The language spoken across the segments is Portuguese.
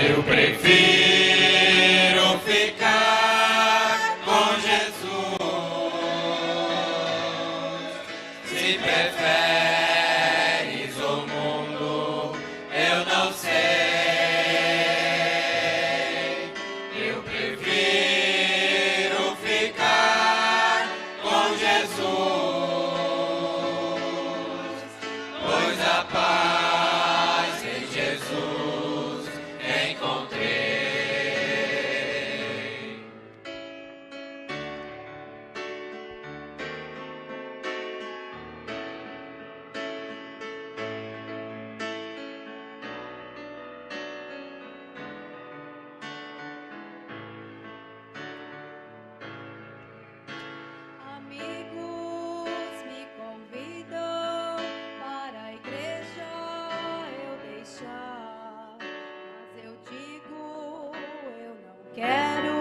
Eu prefiro ficar com Jesus. Se preferes o mundo, eu não sei. Eu prefiro ficar com Jesus, pois a paz em Jesus encontrei. Amigos me convidam para a igreja eu deixar, mas eu digo eu não quero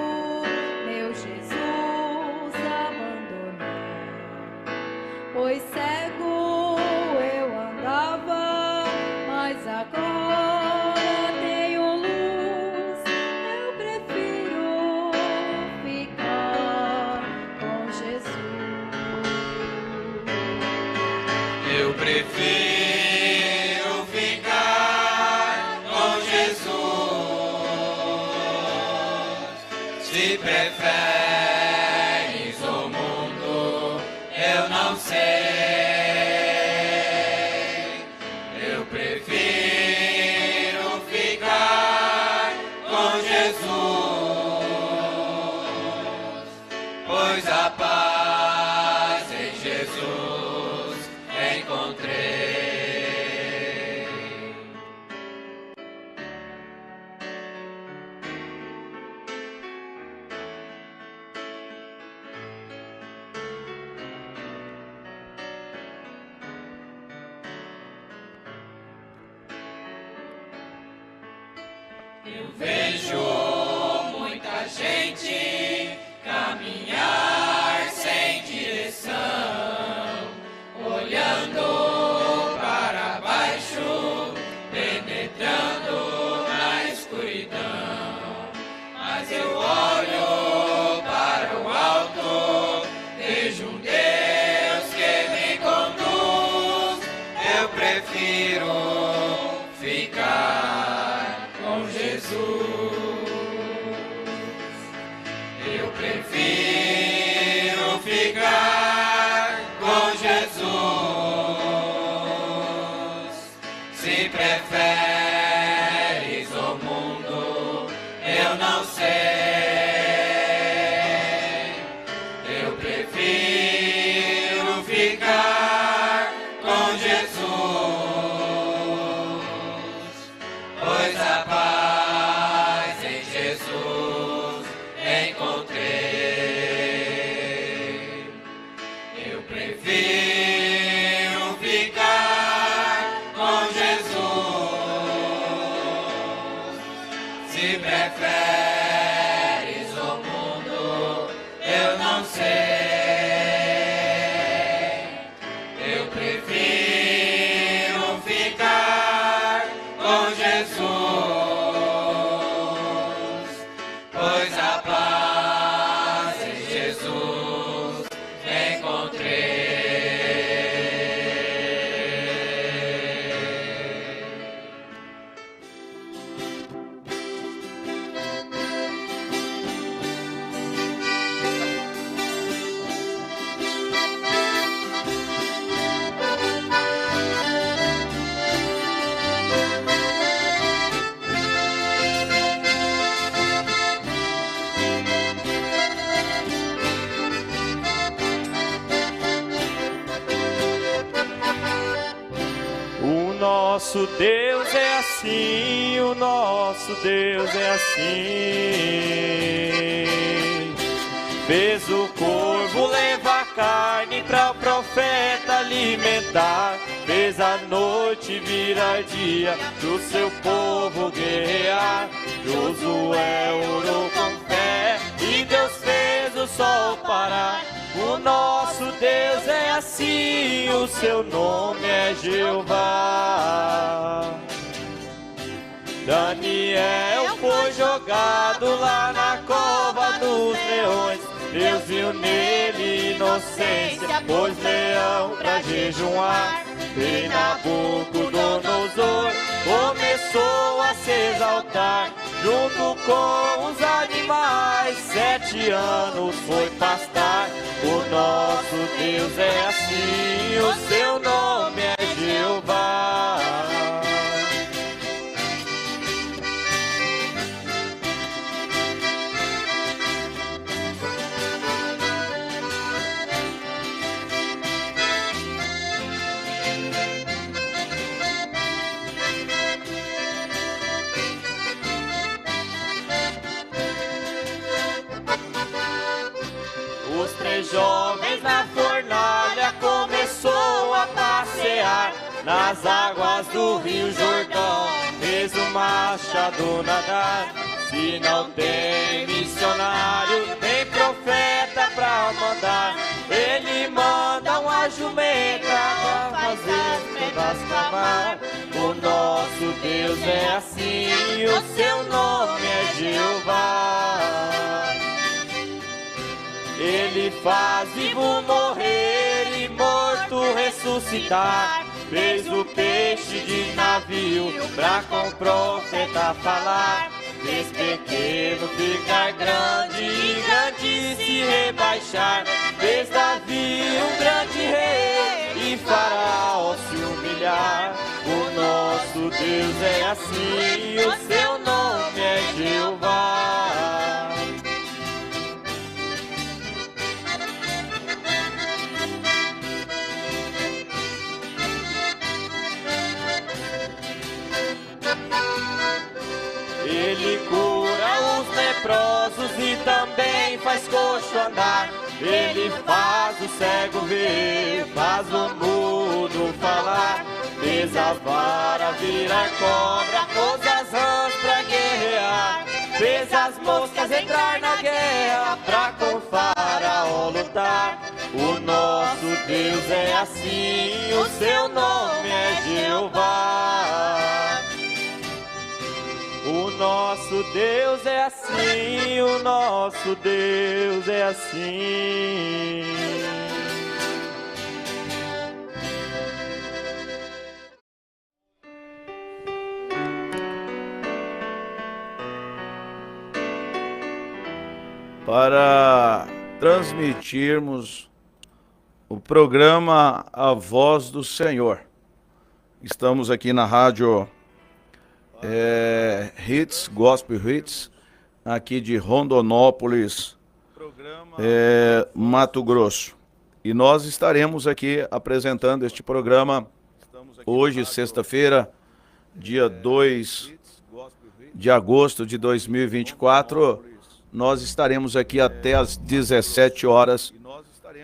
meu Jesus abandonar, pois cego eu andava, mas agora tenho luz. Eu prefiro ficar com Jesus. Eu prefiro ficar com Jesus. Se preferes o mundo, eu não sei. Eu prefiro ficar com Jesus, pois a paz em Jesus encontrei. Eu vejo muita gente caminhar sem direção, olhando para baixo, penetrando na escuridão. Mas eu olho para o alto, vejo um Deus que me conduz. Eu prefiro ficar com Jesus. Eu prefiro ficar com Jesus. Se preferes o mundo, eu não sei. Eu prefiro ficar com Jesus, pois a paz em Jesus encontrei. Eu prefiro ficar com Jesus. Se preferes o mundo, eu não sei. Eu prefiro ficar com Jesus, pois a paz em Jesus encontrei. O nosso Deus é assim, o nosso Deus é assim. Fez o corvo levar carne para o profeta alimentar. Fez a noite virar dia do seu povo guerrear. Josué orou com fé e Deus fez o sol parar. O nosso Deus é assim, o seu nome é Jeová. Daniel foi jogado lá na cova dos leões. Deus viu nele inocência, pôs leão pra jejuar. E Nabucodonosor começou a se exaltar, junto com os animais, 7 anos foi pastar. O nosso Deus é assim, o seu nome é Jeová. Os 3 jovens na fornalha começou a passear nas águas do Rio Jordão, fez o machado nadar. Se não tem missionário, tem profeta pra mandar. Ele manda uma jumenta pra fazer todas clamar. O nosso Deus é assim, o seu nome é Jeová. Ele faz vivo morrer e morto ressuscitar. Fez o peixe de navio pra com o profeta falar. Fez pequeno ficar grande e grande se rebaixar. Fez Davi um grande rei e Faraó se humilhar. O nosso Deus é assim, o seu nome é Jeová. Ele cura os leprosos e também faz coxo andar. Ele faz o cego ver, faz o mudo falar. Fez a vara virar cobra, pôs as rãs pra guerrear. Fez as moscas entrar na guerra pra com Faraó lutar. O nosso Deus é assim, o seu nome é Jeová. O nosso Deus é assim, o nosso Deus é assim. Para transmitirmos o programa A Voz do Senhor. Estamos aqui na rádio Hits, Gospel Hits, aqui de Rondonópolis, Mato Grosso. E nós estaremos aqui apresentando este programa hoje, sexta-feira, dia 2 de agosto de 2024. Nós estaremos aqui até às 17 horas,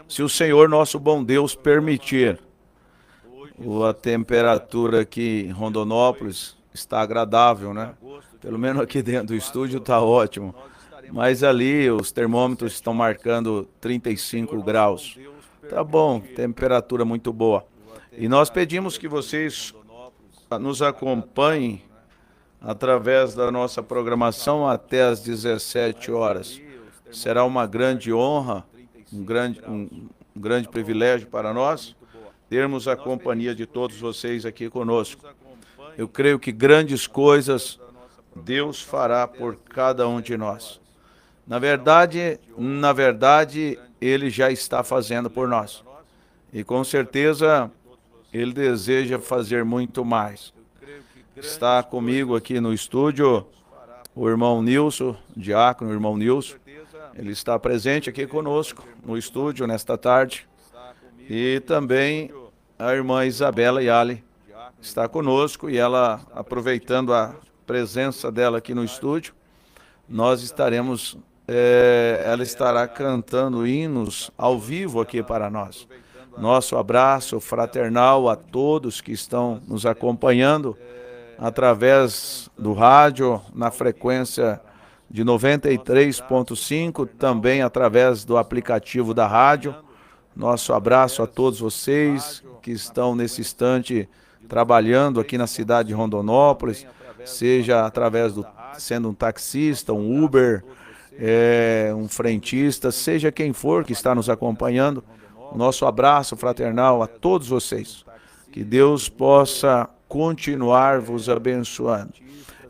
se o Senhor nosso bom Deus permitir. A temperatura aqui em Rondonópolis está agradável, né? Pelo menos aqui dentro do estúdio está ótimo. Mas ali os termômetros estão marcando 35 graus. Tá bom, temperatura muito boa. E nós pedimos que vocês nos acompanhem através da nossa programação até às 17 horas. Será uma grande honra, um grande privilégio para nós termos a companhia de todos vocês aqui conosco. Eu creio que grandes coisas Deus fará por cada um de nós. Na verdade, Ele já está fazendo por nós. E com certeza, Ele deseja fazer muito mais. Está comigo aqui no estúdio o irmão Nilson, diácono, o irmão Nilson. Ele está presente aqui conosco no estúdio nesta tarde. E também a irmã Isabela Yali está conosco, e ela, aproveitando a presença dela aqui no estúdio, nós estaremos, ela estará cantando hinos ao vivo aqui para nós. Nosso abraço fraternal a todos que estão nos acompanhando através do rádio, na frequência de 93.5, também através do aplicativo da rádio. Nosso abraço a todos vocês que estão nesse instante trabalhando aqui na cidade de Rondonópolis, seja através sendo um taxista, um Uber, um frentista, seja quem for que está nos acompanhando. Nosso abraço fraternal a todos vocês. Que Deus possa continuar vos abençoando.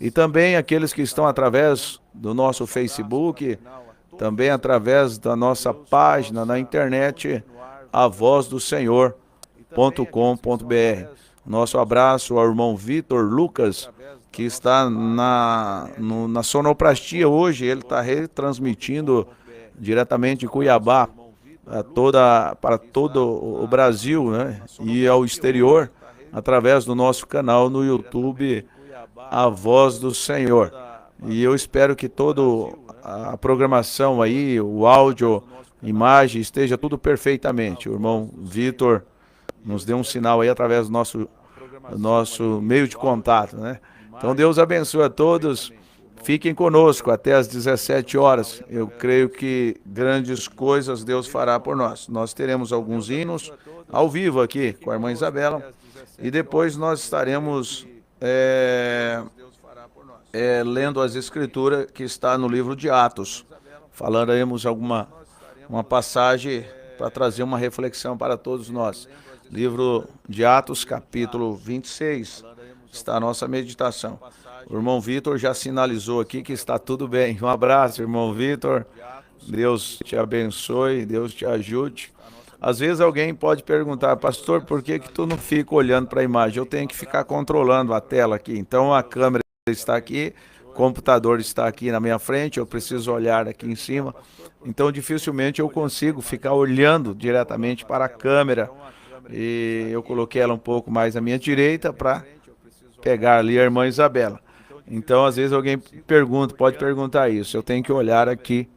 E também aqueles que estão através do nosso Facebook, também através da nossa página na internet, avozdosenhor.com.br. Nosso abraço ao irmão Vitor Lucas, que está na sonoplastia hoje. Ele está retransmitindo diretamente de Cuiabá para todo o Brasil, né? E ao exterior, através do nosso canal no YouTube, A Voz do Senhor. E eu espero que toda a programação aí, o áudio, imagem, esteja tudo perfeitamente. O irmão Vitor nos deu um sinal aí através do nosso meio de contato, né? Então Deus abençoe a todos. Fiquem conosco até às 17 horas. Eu creio que grandes coisas Deus fará por nós. Nós teremos alguns hinos ao vivo aqui com a irmã Isabela. E depois nós estaremos lendo as escrituras que está no livro de Atos. Falaremos uma passagem para trazer uma reflexão para todos nós. Livro de Atos, capítulo 26, está a nossa meditação. O irmão Vitor já sinalizou aqui que está tudo bem. Um abraço, irmão Vitor. Deus te abençoe, Deus te ajude. Às vezes alguém pode perguntar, pastor, por que tu não fica olhando para a imagem? Eu tenho que ficar controlando a tela aqui. Então a câmera está aqui, o computador está aqui na minha frente, eu preciso olhar aqui em cima. Então dificilmente eu consigo ficar olhando diretamente para a câmera. E eu coloquei ela um pouco mais à minha direita para pegar ali a irmã Isabela. Então, às vezes alguém pode perguntar isso. Eu tenho que olhar aqui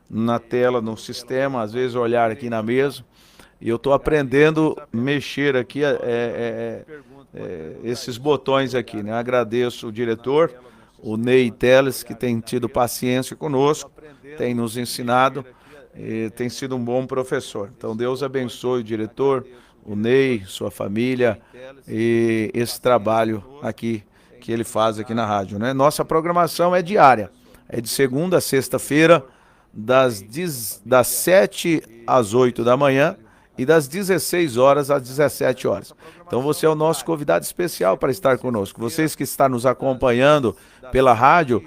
na tela, no sistema, às vezes olhar aqui na mesa. E eu estou aprendendo a mexer aqui esses botões aqui, né? Agradeço o diretor, o Ney Teles, que tem tido paciência conosco, tem nos ensinado e tem sido um bom professor. Então, Deus abençoe o diretor, o Ney, sua família e esse trabalho aqui que ele faz aqui na rádio, né? Nossa programação é diária, é de segunda a sexta-feira, das 7 às 8 da manhã e das 16 horas às 17 horas. Então você é o nosso convidado especial para estar conosco. Vocês que estão nos acompanhando pela rádio,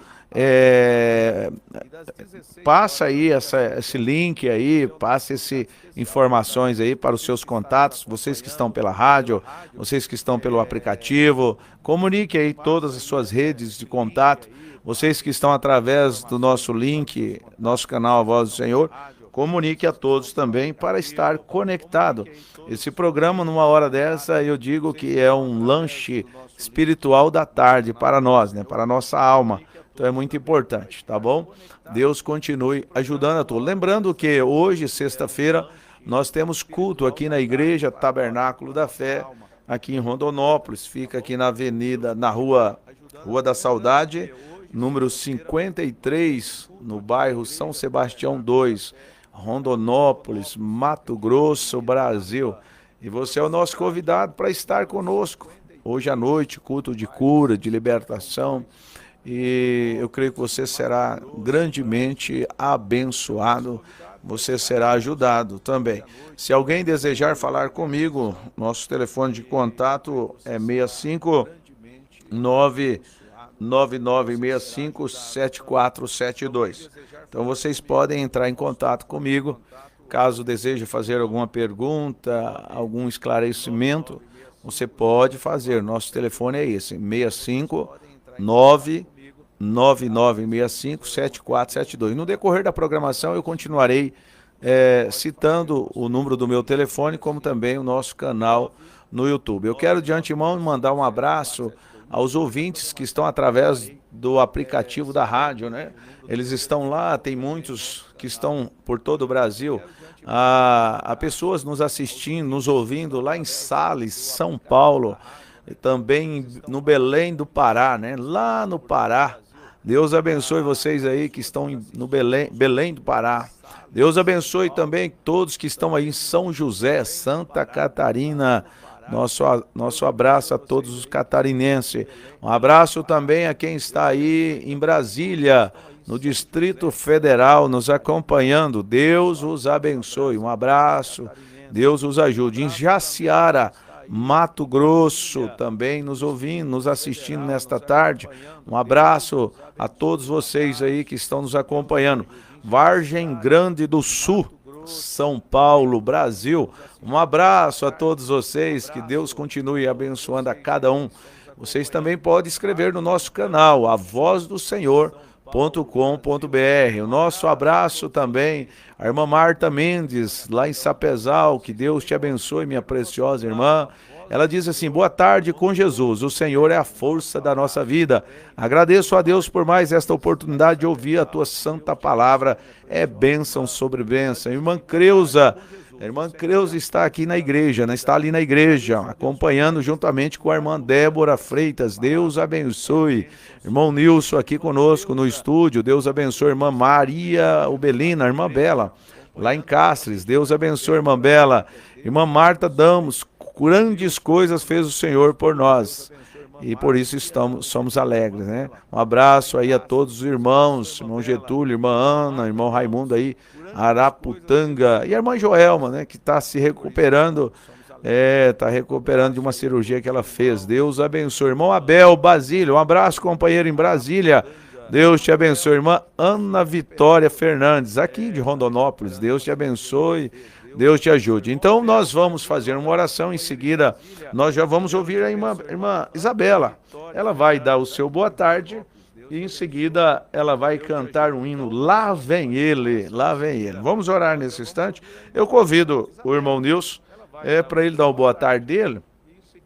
passa aí esse link aí, passa essas informações aí para os seus contatos, vocês que estão pela rádio, vocês que estão pelo aplicativo, comunique aí todas as suas redes de contato, vocês que estão através do nosso link, nosso canal A Voz do Senhor, comunique a todos também para estar conectado. Esse programa, numa hora dessa, eu digo que é um lanche espiritual da tarde para nós, né, para a nossa alma. Então é muito importante, tá bom? Deus continue ajudando a todos. Lembrando que hoje, sexta-feira, nós temos culto aqui na Igreja Tabernáculo da Fé, aqui em Rondonópolis, fica aqui na avenida, na Rua da Saudade, número 53, no bairro São Sebastião 2, Rondonópolis, Mato Grosso, Brasil. E você é o nosso convidado para estar conosco. Hoje à noite, culto de cura, de libertação. E eu creio que você será grandemente abençoado, você será ajudado também. Se alguém desejar falar comigo, nosso telefone de contato é 659-9965-7472. Então vocês podem entrar em contato comigo, caso deseje fazer alguma pergunta, algum esclarecimento, você pode fazer. Nosso telefone é esse, 659-9965-7472. No decorrer da programação eu continuarei citando o número do meu telefone, como também o nosso canal no YouTube. Eu quero de antemão mandar um abraço aos ouvintes que estão através do aplicativo da rádio, né? Eles estão lá, tem muitos que estão por todo o Brasil. Há pessoas nos assistindo, nos ouvindo lá em Sales, São Paulo, e também no Belém do Pará, né? Lá no Pará. Deus abençoe vocês aí que estão no Belém do Pará. Deus abençoe também todos que estão aí em São José, Santa Catarina, Nosso abraço a todos os catarinenses. Um abraço também a quem está aí em Brasília, no Distrito Federal, nos acompanhando. Deus os abençoe. Um abraço. Deus os ajude. Em Jaciara, Mato Grosso, também nos ouvindo, nos assistindo nesta tarde. Um abraço a todos vocês aí que estão nos acompanhando. Vargem Grande do Sul, São Paulo, Brasil. Um abraço a todos vocês, que Deus continue abençoando a cada um. Vocês também podem escrever no nosso canal, avozdosenhor.com.br. O nosso abraço também a irmã Marta Mendes, lá em Sapezal. Que Deus te abençoe, minha preciosa irmã. Ela diz assim: boa tarde com Jesus, o Senhor é a força da nossa vida. Agradeço a Deus por mais esta oportunidade de ouvir a tua santa palavra. É bênção sobre bênção. Irmã Creuza está aqui na igreja, né? Está ali na igreja, acompanhando juntamente com a irmã Débora Freitas. Deus abençoe. Irmão Nilson aqui conosco no estúdio. Deus abençoe. Irmã Maria Ubelina, irmã Bela, lá em Castres. Deus abençoe, irmã Bela. Irmã Marta Damos, grandes coisas fez o Senhor por nós. E por isso somos alegres, né? Um abraço aí a todos os irmãos, irmão Getúlio, irmã Ana, irmão Raimundo aí, Araputanga, e a irmã Joelma, né, que está se recuperando, está recuperando de uma cirurgia que ela fez. Deus abençoe. Irmão Abel Basílio, um abraço, companheiro, em Brasília. Deus te abençoe. Irmã Ana Vitória Fernandes, aqui de Rondonópolis. Deus te abençoe. Deus te ajude. Então nós vamos fazer uma oração, em seguida nós já vamos ouvir a irmã Isabela. Ela vai dar o seu boa tarde e em seguida ela vai cantar um hino, Lá Vem Ele, Lá Vem Ele. Vamos orar nesse instante. Eu convido o irmão Nilson para ele dar o boa tarde dele.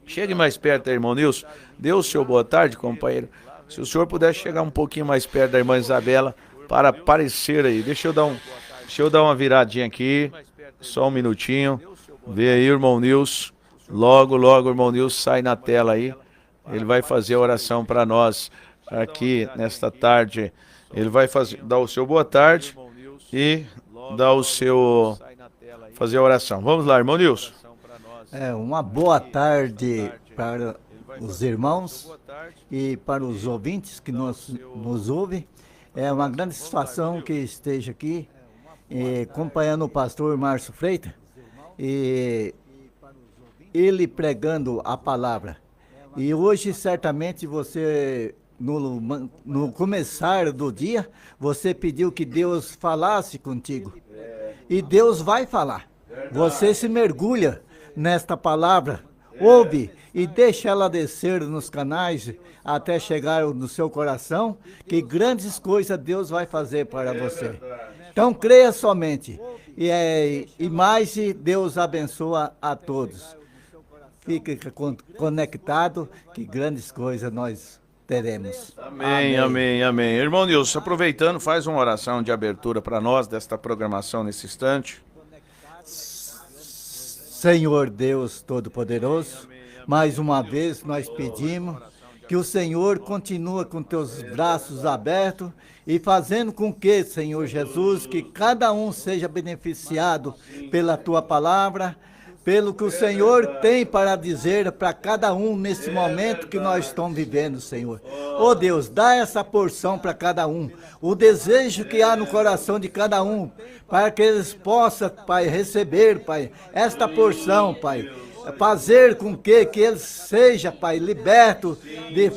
Chegue mais perto, irmão Nilson. Dê o seu boa tarde, companheiro. Se o senhor puder chegar um pouquinho mais perto da irmã Isabela para aparecer aí. Deixa eu dar uma viradinha aqui. Só um minutinho. Vê aí o irmão Nilson. Logo o irmão Nilson sai na tela aí. Ele vai fazer a oração para nós aqui nesta tarde. Ele vai dar o seu boa tarde e dar o seu... fazer a oração. Vamos lá, irmão Nilson. Uma boa tarde para os irmãos e para os ouvintes que nos ouvem. É uma grande satisfação que esteja aqui acompanhando o pastor Márcio Freitas, e ele pregando a palavra. E hoje, certamente, você, no começar do dia, você pediu que Deus falasse contigo. E Deus vai falar. Você se mergulha nesta palavra, ouve e deixa ela descer nos canais até chegar no seu coração, que grandes coisas Deus vai fazer para você. Então creia somente, e mais Deus abençoa a todos. Fique conectado, que grandes coisas nós teremos. Amém. Irmão Nilson, aproveitando, faz uma oração de abertura para nós desta programação nesse instante. Senhor Deus Todo-Poderoso, mais uma vez nós pedimos que o Senhor continue com teus braços abertos e fazendo com que, Senhor Jesus, que cada um seja beneficiado pela tua palavra, pelo que o Senhor tem para dizer para cada um nesse momento que nós estamos vivendo, Senhor. Oh Deus, dá essa porção para cada um, o desejo que há no coração de cada um, para que eles possam, Pai, receber, Pai, esta porção, Pai. Fazer com que ele seja, Pai, liberto,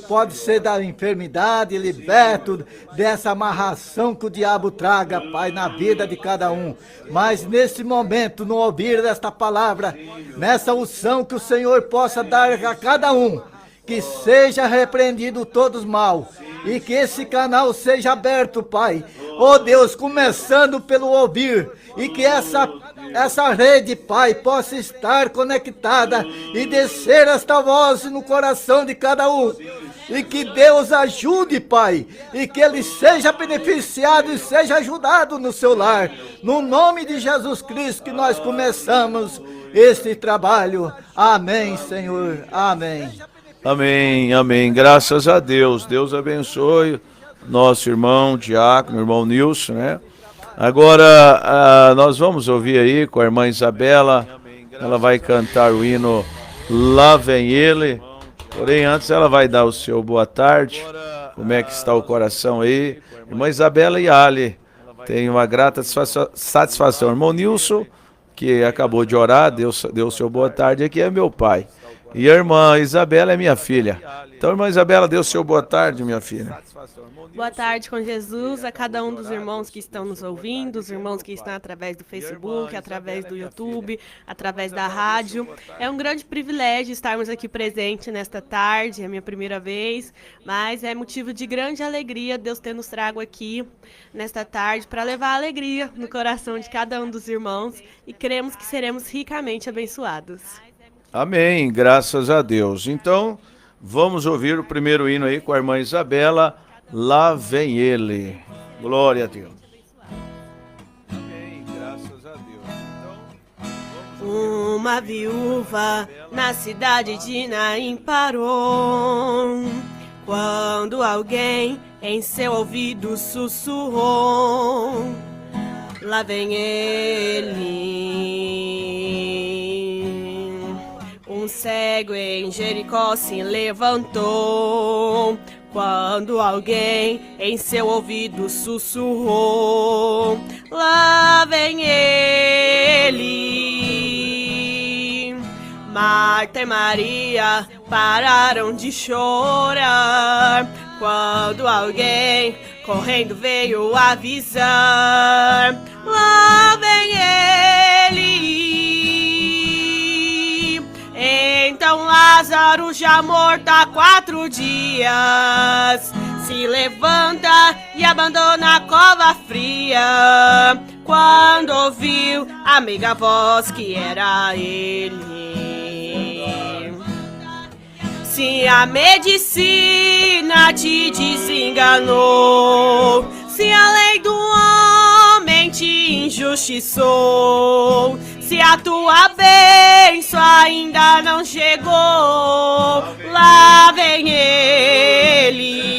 pode ser da enfermidade, liberto dessa amarração que o diabo traga, Pai, na vida de cada um. Mas nesse momento, no ouvir desta palavra, nessa unção que o Senhor possa dar a cada um, que seja repreendido todos mal, e que esse canal seja aberto, Pai. Oh Deus, começando pelo ouvir, e que essa rede, Pai, possa estar conectada e descer esta voz no coração de cada um. E que Deus ajude, Pai, e que ele seja beneficiado e seja ajudado no seu lar. No nome de Jesus Cristo que nós começamos este trabalho. Amém, Senhor. Amém. Amém. Graças a Deus. Deus abençoe nosso irmão diácono, irmão Nilson, né? Agora, nós vamos ouvir aí com a irmã Isabela. Ela vai cantar o hino Lá vem ele. Porém, antes ela vai dar o seu boa tarde. Como é que está o coração aí? Irmã Isabela e Ali, tenho uma grata satisfação. Irmão Nilson, que acabou de orar, deu o seu boa tarde aqui, é meu pai. E a irmã Isabela é minha filha. Então, irmã Isabela, dê o seu boa tarde, minha filha. Boa tarde com Jesus a cada um dos irmãos que estão nos ouvindo, os irmãos que estão através do Facebook, através do YouTube, através da rádio. É um grande privilégio estarmos aqui presentes nesta tarde, é a minha primeira vez, mas é motivo de grande alegria Deus ter nos trago aqui nesta tarde para levar alegria no coração de cada um dos irmãos e cremos que seremos ricamente abençoados. Amém, graças a Deus. Então, vamos ouvir o primeiro hino aí com a irmã Isabela. Lá vem ele. Glória a Deus. Amém, graças a Deus. Então, uma viúva na cidade de Naim parou, quando alguém em seu ouvido sussurrou: lá vem ele. Um cego em Jericó se levantou, quando alguém em seu ouvido sussurrou: lá vem ele. Marta e Maria pararam de chorar, quando alguém correndo veio avisar: lá vem ele. Então Lázaro, já morto há 4 dias, se levanta e abandona a cova fria, quando ouviu a amiga voz que era ele. Se a medicina te desenganou, se a lei do homem te injustiçou, se a tua bênção ainda não chegou, lá vem ele.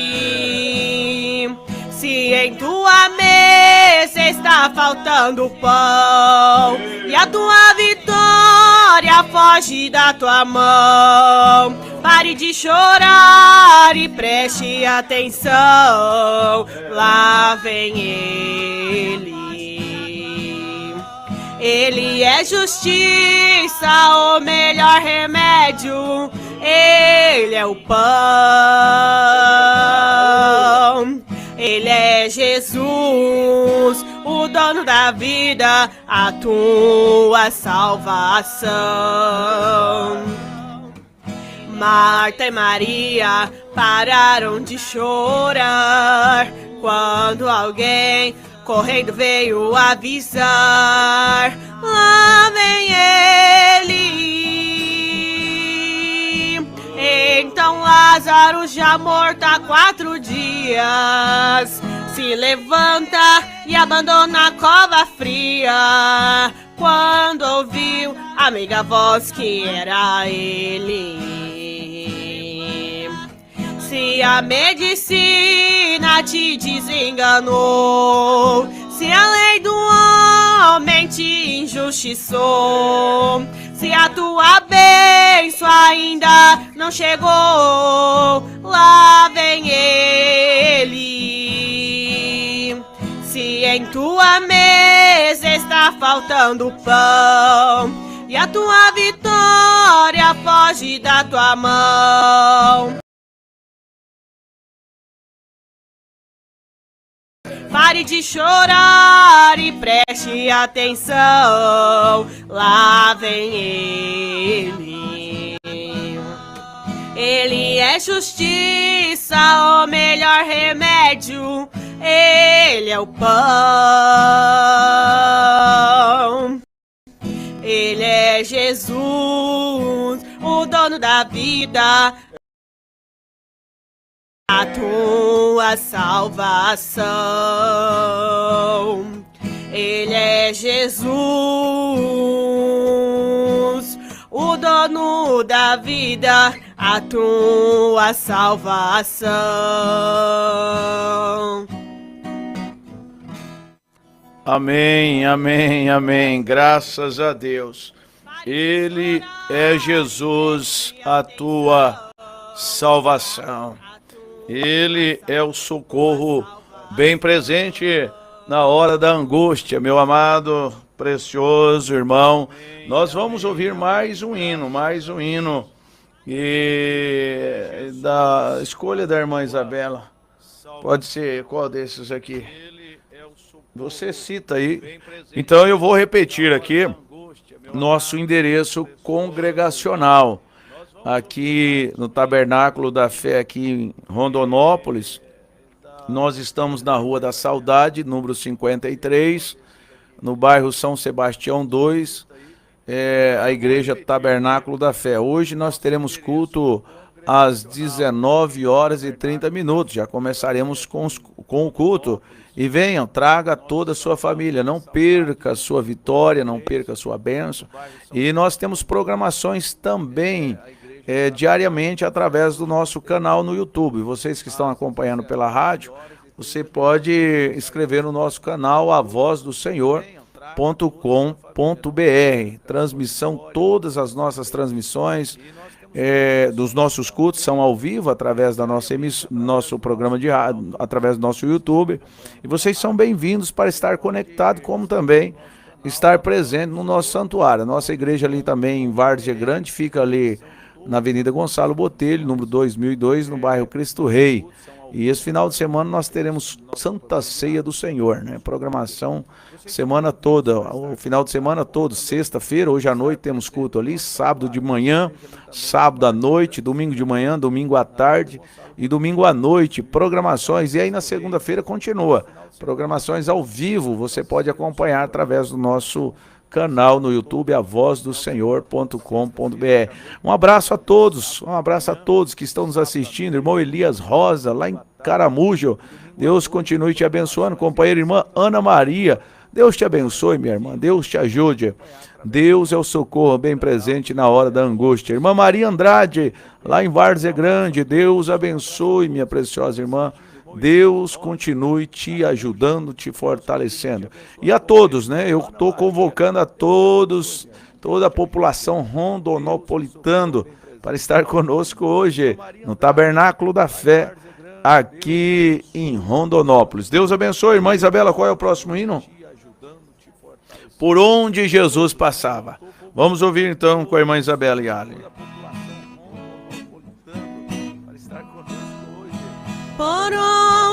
Se em tua mesa está faltando pão e a tua vitória foge da tua mão, pare de chorar e preste atenção, lá vem ele. Ele é justiça, o melhor remédio, ele é o pão. Ele é Jesus, o dono da vida, a tua salvação. Marta e Maria pararam de chorar, quando alguém correndo veio avisar: lá vem ele. Então Lázaro, já morto há 4 dias, se levanta e abandona a cova fria, quando ouviu a amiga voz que era ele. Se a medicina te desenganou, se a lei do homem te injustiçou, se a tua bênção ainda não chegou, lá vem ele. Se em tua mesa está faltando pão e a tua vitória foge da tua mão, pare de chorar e preste atenção, lá vem ele. Ele é justiça, o melhor remédio, ele é o pão. Ele é Jesus, o dono da vida, a tua salvação. Ele é Jesus, o dono da vida, a tua salvação. Amém, amém, amém. Graças a Deus. Ele é Jesus, a tua salvação. Ele é o socorro bem presente na hora da angústia, meu amado, precioso irmão. Nós vamos ouvir mais um hino, e da escolha da irmã Isabela. Pode ser qual desses aqui? Você cita aí. Então eu vou repetir aqui nosso endereço congregacional aqui no Tabernáculo da Fé aqui em Rondonópolis. Nós estamos na Rua da Saudade, número 53, no bairro São Sebastião 2, a Igreja Tabernáculo da Fé. Hoje nós teremos culto às 19h30. Já começaremos com o culto. E venham, traga toda a sua família, não perca a sua vitória, não perca a sua bênção. E nós temos programações também diariamente através do nosso canal no YouTube. Vocês que estão acompanhando pela rádio, você pode escrever no nosso canal avozdosenhor.com.br. Transmissão, todas as nossas transmissões dos nossos cultos são ao vivo através da nosso programa de rádio, através do nosso YouTube. E vocês são bem-vindos para estar conectado, como também estar presente no nosso santuário. A nossa igreja ali também em Várzea Grande fica ali na Avenida Gonçalo Botelho, número 2002, no bairro Cristo Rei. E esse final de semana nós teremos Santa Ceia do Senhor, né? Programação semana toda, o final de semana todo, sexta-feira, hoje à noite temos culto ali, sábado de manhã, sábado à noite, domingo de manhã, domingo à tarde e domingo à noite, programações. E aí na segunda-feira continua, programações ao vivo, você pode acompanhar através do nosso canal no YouTube, avozdosenhor.com.br. Um abraço a todos que estão nos assistindo, irmão Elias Rosa, lá em Caramujo, Deus continue te abençoando, companheira irmã Ana Maria, Deus te abençoe, minha irmã, Deus te ajude, Deus é o socorro bem presente na hora da angústia. Irmã Maria Andrade, lá em Várzea Grande, Deus abençoe, minha preciosa irmã, Deus continue te ajudando, te fortalecendo. E a todos, né? Eu estou convocando a todos, toda a população rondonopolitana para estar conosco hoje no Tabernáculo da Fé, aqui em Rondonópolis. Deus abençoe. Irmã Isabela, qual é o próximo hino? Por onde Jesus passava. Vamos ouvir então com a irmã Isabela e Ali. Por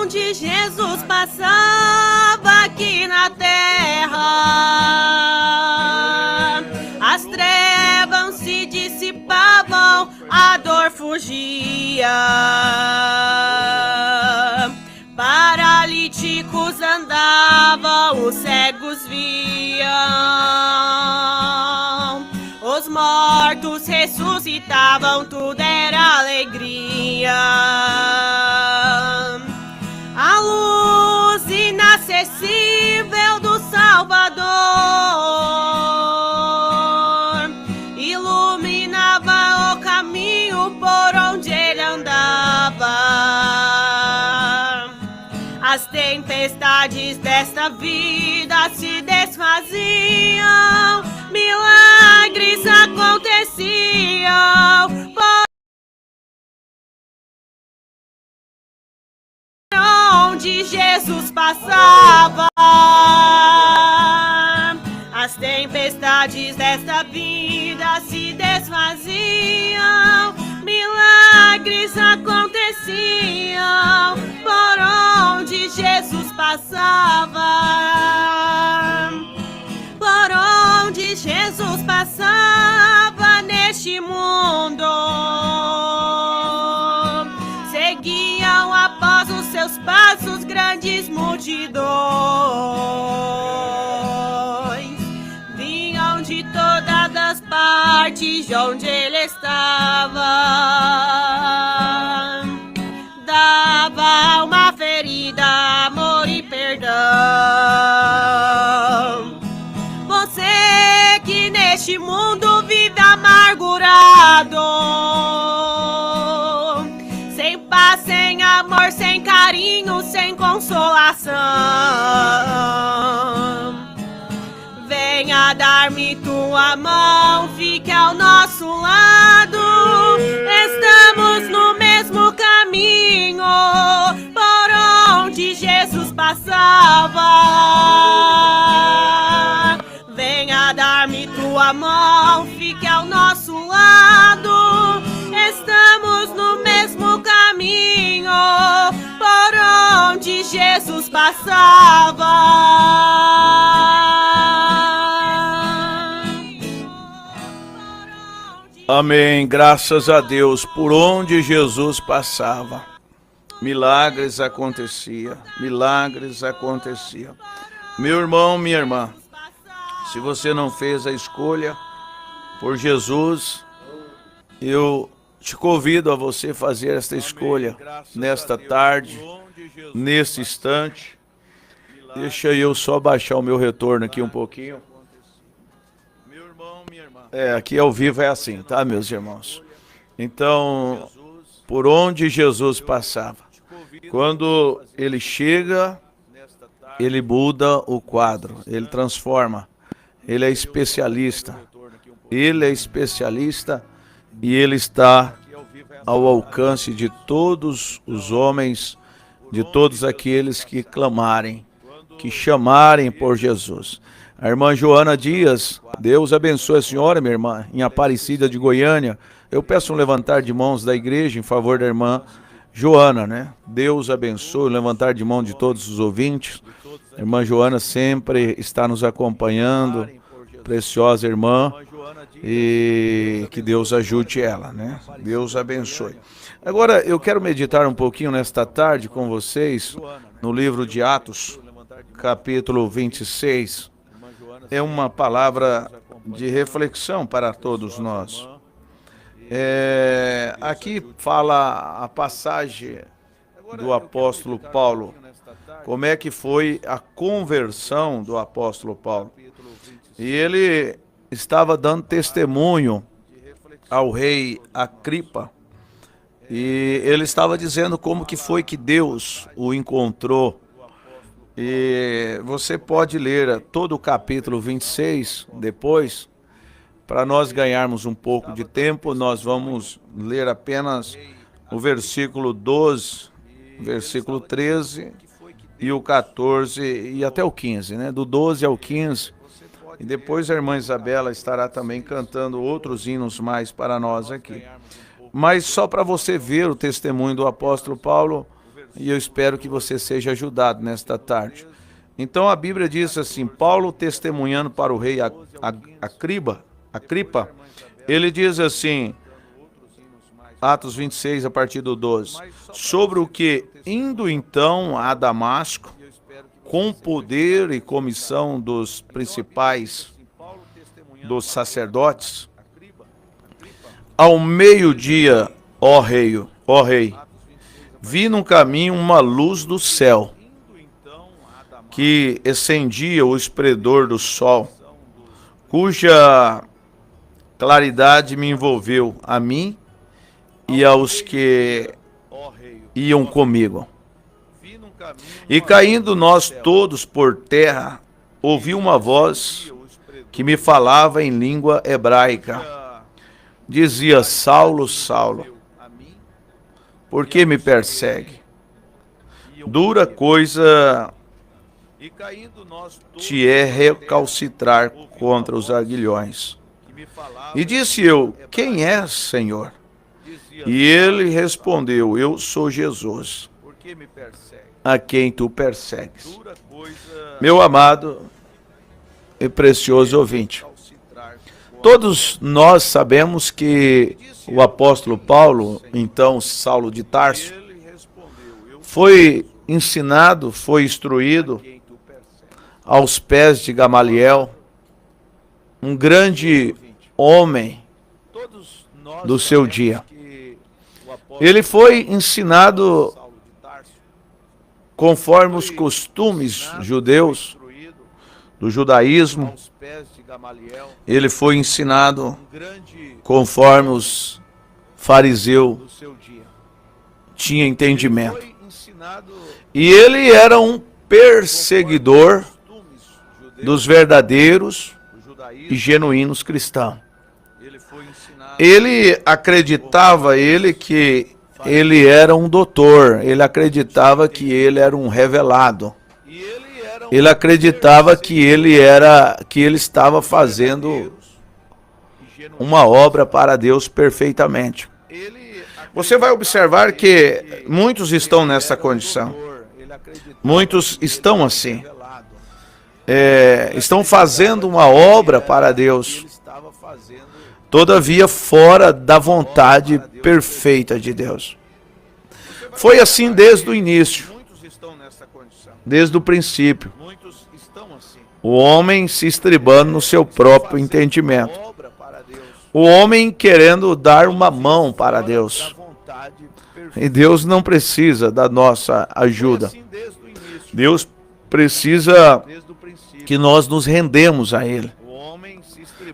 onde Jesus passava aqui na terra, as trevas se dissipavam, a dor fugia. Paralíticos andavam, os cegos viam, os mortos ressuscitavam, tudo era alegria. A luz inacessível do Salvador iluminava o caminho por onde ele andava. As tempestades desta vida se desfaziam, milagres aconteciam. Onde Jesus passava, as tempestades desta vida se desfaziam, milagres aconteciam por onde Jesus passava. Por onde Jesus passava neste mundo, seguiam após os seus passos grandes multidões, vinham de todas as partes de onde ele estava, dava uma ferida, amor e perdão. Você que neste mundo vive amargurado, sem paz, sem amor, sem carinho, sem consolação, venha dar-me tua mão, filho. nosso lado, estamos no mesmo caminho por onde Jesus passava. Venha dar-me tua mão, fique ao nosso lado, estamos no mesmo caminho por onde Jesus passava. Amém, graças a Deus, por onde Jesus passava, milagres aconteciam, milagres aconteciam. Meu irmão, minha irmã, se você não fez a escolha por Jesus, eu te convido a você fazer esta escolha nesta tarde, nesse instante. Deixa eu só baixar o meu retorno aqui um pouquinho. Aqui ao vivo é assim, tá, meus irmãos? Então, por onde Jesus passava, quando ele chega, ele muda o quadro, ele transforma, ele é especialista e ele está ao alcance de todos os homens, de todos aqueles que clamarem, que chamarem por Jesus. A irmã Joana Dias, Deus abençoe a senhora, minha irmã, em Aparecida de Goiânia. Eu peço um levantar de mãos da igreja em favor da irmã Joana, né? Deus abençoe, o levantar de mão de todos os ouvintes. A irmã Joana sempre está nos acompanhando, preciosa irmã, e que Deus ajude ela, né? Deus abençoe. Agora, eu quero meditar um pouquinho nesta tarde com vocês no livro de Atos, capítulo 26. É uma palavra de reflexão para todos nós. Aqui fala a passagem do apóstolo Paulo, como é que foi a conversão do apóstolo Paulo. E ele estava dando testemunho ao rei Agripa, e ele estava dizendo como que foi que Deus o encontrou. E você pode ler todo o capítulo 26 depois. Para nós ganharmos um pouco de tempo, nós vamos ler apenas o versículo 12, versículo 13 e o 14 e até o 15, né? Do 12 ao 15. E depois a irmã Isabela estará também cantando outros hinos mais para nós aqui. Mas só para você ver o testemunho do apóstolo Paulo, e eu espero que você seja ajudado nesta tarde. Então a Bíblia diz assim, Paulo testemunhando para o rei Agripa, ele diz assim, Atos 26, a partir do 12, sobre o que, indo então a Damasco, com poder e comissão dos principais, dos sacerdotes, ao meio-dia, ó rei, vi no caminho uma luz do céu, que excendia o esplendor do sol, cuja claridade me envolveu a mim e aos que iam comigo. E caindo nós todos por terra, ouvi uma voz que me falava em língua hebraica. Dizia, Saulo, Saulo, por que me persegue? Dura coisa te é recalcitrar contra os aguilhões. E disse eu, quem és, Senhor? E ele respondeu, eu sou Jesus, a quem tu persegues. Meu amado e precioso ouvinte, todos nós sabemos que o apóstolo Paulo, então Saulo de Tarso, foi ensinado, foi instruído aos pés de Gamaliel, um grande homem do seu dia. Ele foi ensinado conforme os costumes judeus, do judaísmo. Ele foi ensinado conforme os fariseus tinham entendimento. E ele era um perseguidor dos verdadeiros e genuínos cristãos. ele acreditava que ele era um doutor, ele acreditava que ele era um revelado. Ele acreditava que ele estava fazendo uma obra para Deus perfeitamente. Você vai observar que muitos estão nessa condição. Muitos estão assim. Estão fazendo uma obra para Deus, todavia fora da vontade perfeita de Deus. Foi assim desde o início, desde o princípio. O homem se estribando no seu próprio entendimento. O homem querendo dar uma mão para Deus. E Deus não precisa da nossa ajuda. Deus precisa que nós nos rendemos a Ele.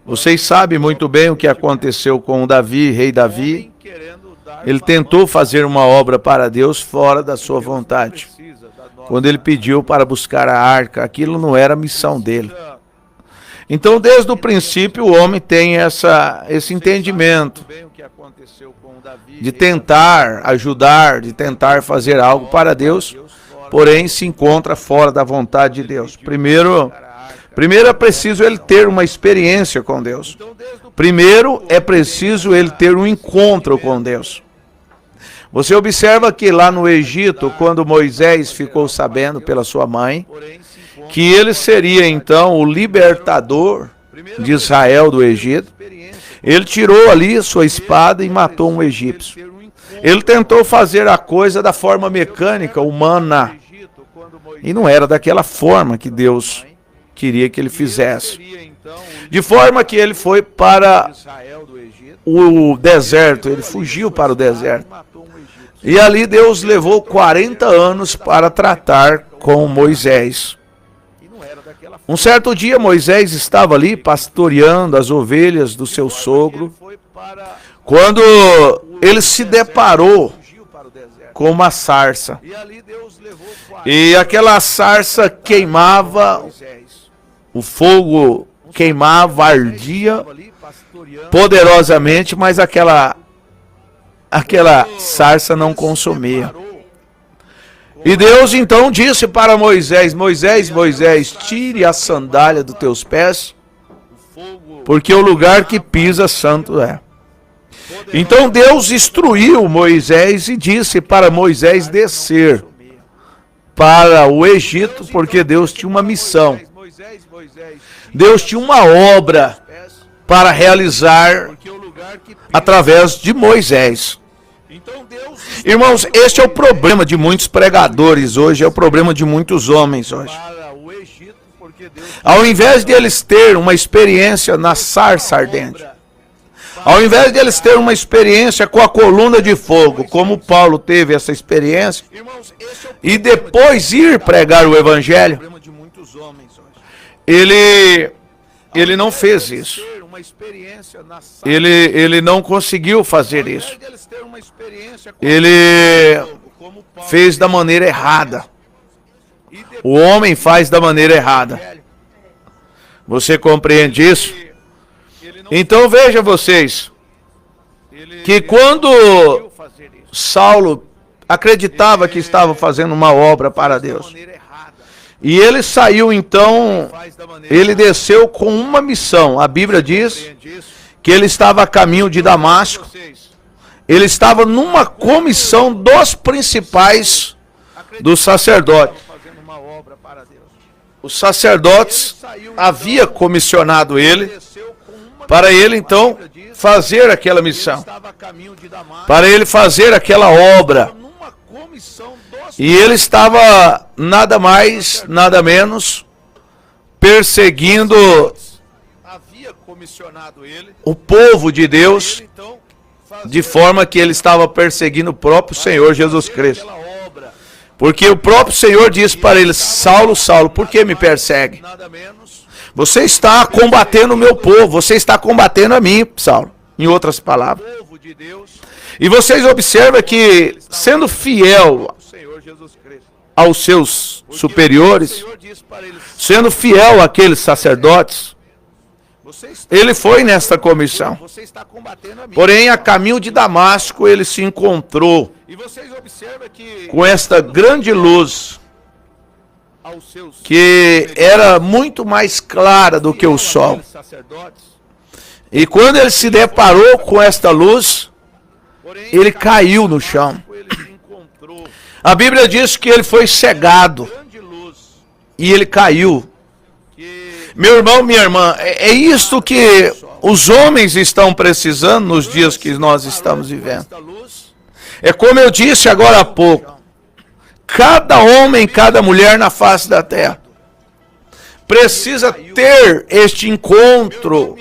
Vocês sabem muito bem o que aconteceu com Davi, rei Davi. Ele tentou fazer uma obra para Deus fora da sua vontade. Quando ele pediu para buscar a arca, aquilo não era a missão dele. Então, desde o princípio, o homem tem esse entendimento de tentar ajudar, de tentar fazer algo para Deus, porém se encontra fora da vontade de Deus. Primeiro é preciso ele ter uma experiência com Deus. Primeiro é preciso ele ter um encontro com Deus. Você observa que lá no Egito, quando Moisés ficou sabendo pela sua mãe, que ele seria então o libertador de Israel do Egito, ele tirou ali sua espada e matou um egípcio. Ele tentou fazer a coisa da forma mecânica, humana, e não era daquela forma que Deus queria que ele fizesse. De forma que ele foi para o deserto, ele fugiu para o deserto. E ali Deus levou 40 anos para tratar com Moisés. Um certo dia Moisés estava ali pastoreando as ovelhas do seu sogro, quando ele se deparou com uma sarça. E aquela sarça queimava, o fogo queimava, ardia poderosamente, mas aquela sarça não consumia. E Deus então disse para Moisés: Moisés, tire a sandália dos teus pés, porque o lugar que pisa santo é. Então Deus instruiu Moisés e disse para Moisés descer para o Egito, porque Deus tinha uma missão. Deus tinha uma obra para realizar através de Moisés. Irmãos, este é o problema de muitos pregadores hoje, é o problema de muitos homens hoje. Ao invés de eles terem uma experiência na sarça ardente, ao invés de eles terem uma experiência com a coluna de fogo, como Paulo teve essa experiência, e depois ir pregar o evangelho, ele não fez isso. Ele não conseguiu fazer isso. Ele fez da maneira errada. O homem faz da maneira errada. Você compreende isso? Então veja vocês, que quando Saulo acreditava que estava fazendo uma obra para Deus, e ele saiu então, ele desceu com uma missão. A Bíblia diz que ele estava a caminho de Damasco. Ele estava numa comissão dos principais dos sacerdotes. Os sacerdotes haviam comissionado ele para ele então fazer aquela missão, para ele fazer aquela obra. E ele estava nada mais, nada menos perseguindo o povo de Deus, de forma que ele estava perseguindo o próprio Senhor Jesus Cristo. Porque o próprio Senhor disse para ele: Saulo, Saulo, por que me persegue? Você está combatendo o meu povo, você está combatendo a mim, Saulo, em outras palavras. E vocês observam que, sendo fiel aos seus superiores, sendo fiel àqueles sacerdotes, ele foi nesta comissão. Porém, a caminho de Damasco, ele se encontrou com esta grande luz, que era muito mais clara do que o sol. E quando ele se deparou com esta luz, ele caiu no chão. A Bíblia diz que ele foi cegado e ele caiu. Meu irmão, minha irmã, é isto que os homens estão precisando nos dias que nós estamos vivendo. É como eu disse agora há pouco, cada homem, cada mulher na face da terra precisa ter este encontro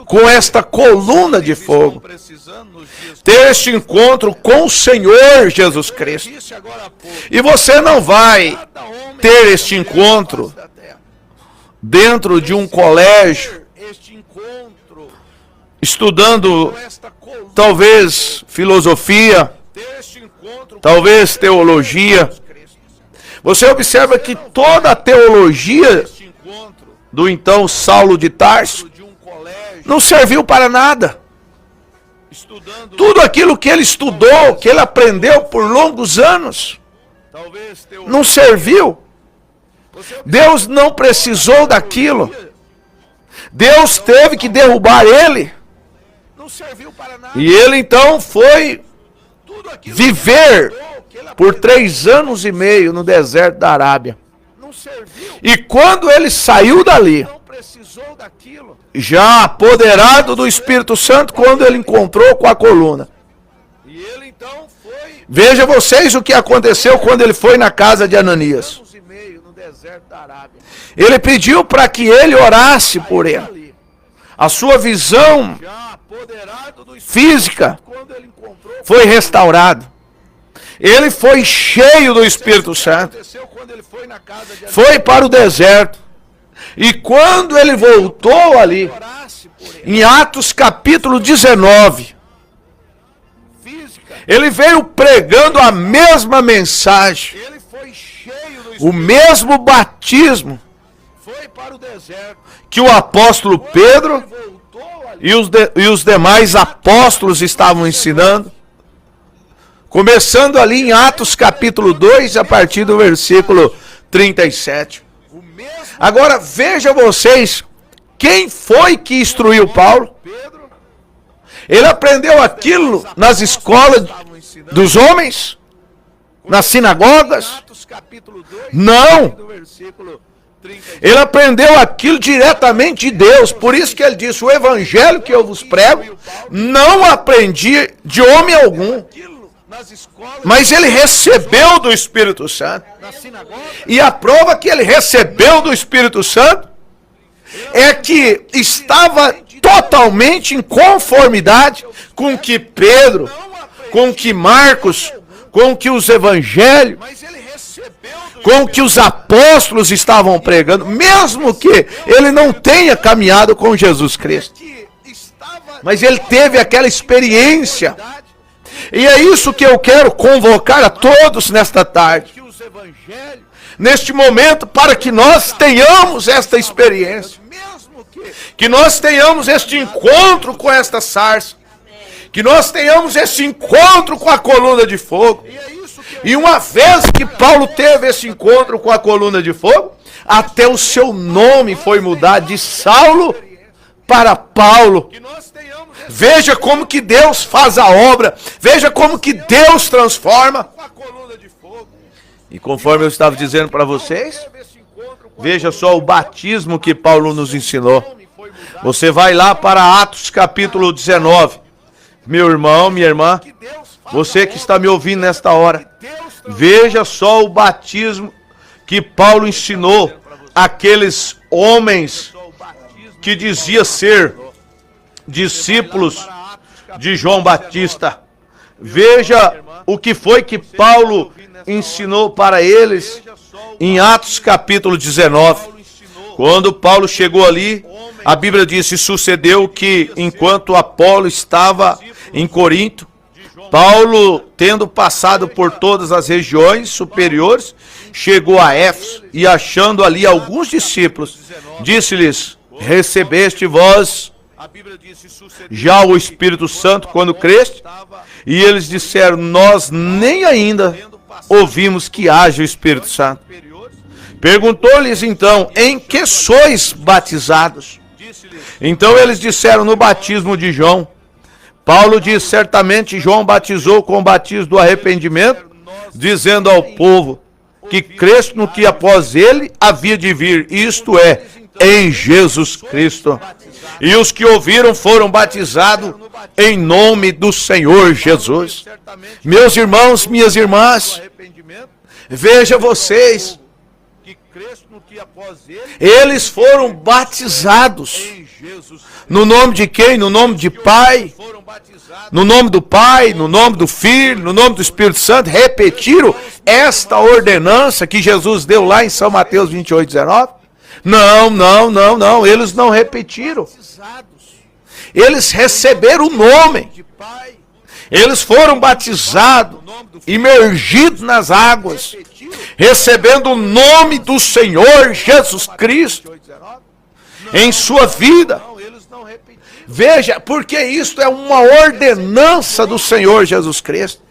com esta coluna de fogo, ter este encontro com o Senhor Jesus Cristo. E você não vai ter este encontro dentro de um colégio, estudando talvez filosofia, talvez teologia. Você observa que toda a teologia do então Saulo de Tarso não serviu para nada. Tudo aquilo que ele estudou, que ele aprendeu por longos anos, não serviu. Deus não precisou daquilo. Deus teve que derrubar ele. E ele então foi viver por 3 anos e meio no deserto da Arábia. E quando ele saiu dali, já apoderado do Espírito Santo, quando ele encontrou com a coluna. Veja vocês o que aconteceu quando ele foi na casa de Ananias. Ele pediu para que ele orasse por ele. A sua visão física foi restaurada. Ele foi cheio do Espírito Santo. Foi para o deserto. E quando ele voltou ali, em Atos capítulo 19, ele veio pregando a mesma mensagem, o mesmo batismo que o apóstolo Pedro e os demais apóstolos estavam ensinando, começando ali em Atos capítulo 2, a partir do versículo 37. Agora veja vocês, quem foi que instruiu Paulo? Ele aprendeu aquilo nas escolas dos homens? Nas sinagogas? Não. Ele aprendeu aquilo diretamente de Deus. Por isso que ele disse, o evangelho que eu vos prego, não aprendi de homem algum. Mas ele recebeu do Espírito Santo. E a prova que ele recebeu do Espírito Santo é que estava totalmente em conformidade com que Pedro, com que Marcos, com que os evangelhos, com que os apóstolos estavam pregando, mesmo que ele não tenha caminhado com Jesus Cristo. Mas ele teve aquela experiência. E é isso que eu quero convocar a todos nesta tarde, neste momento, para que nós tenhamos esta experiência, que nós tenhamos este encontro com esta sarça, que nós tenhamos este encontro com a coluna de fogo. E uma vez que Paulo teve esse encontro com a coluna de fogo, até o seu nome foi mudado de Saulo para Paulo. Veja como que Deus faz a obra. Veja como que Deus transforma. E conforme eu estava dizendo para vocês, veja só o batismo que Paulo nos ensinou. Você vai lá para Atos capítulo 19. Meu irmão, minha irmã, você que está me ouvindo nesta hora, veja só o batismo que Paulo ensinou àqueles homens que dizia ser discípulos de João Batista. Veja o que foi que Paulo ensinou para eles em Atos capítulo 19. Quando Paulo chegou ali, a Bíblia diz, e sucedeu que enquanto Apolo estava em Corinto, Paulo, tendo passado por todas as regiões superiores, chegou a Éfeso e achando ali alguns discípulos, disse-lhes, recebeste vós já o Espírito Santo quando creste? E eles disseram, nós nem ainda ouvimos que haja o Espírito Santo. Perguntou-lhes então, em que sois batizados? Então eles disseram, no batismo de João. Paulo diz, certamente João batizou com o batismo do arrependimento, dizendo ao povo que creste no que após ele havia de vir, isto é, em Jesus Cristo. E os que ouviram foram batizados em nome do Senhor Jesus. Meus irmãos, minhas irmãs, veja vocês, eles foram batizados. No nome de quem? No nome de Pai. No nome do Pai, no nome do Filho, no nome do Espírito Santo. Repetiram esta ordenança que Jesus deu lá em São Mateus 28:19? Não. Eles não repetiram. Eles receberam o nome. Eles foram batizados, imergidos nas águas, recebendo o nome do Senhor Jesus Cristo em sua vida. Veja, porque isto é uma ordenança do Senhor Jesus Cristo.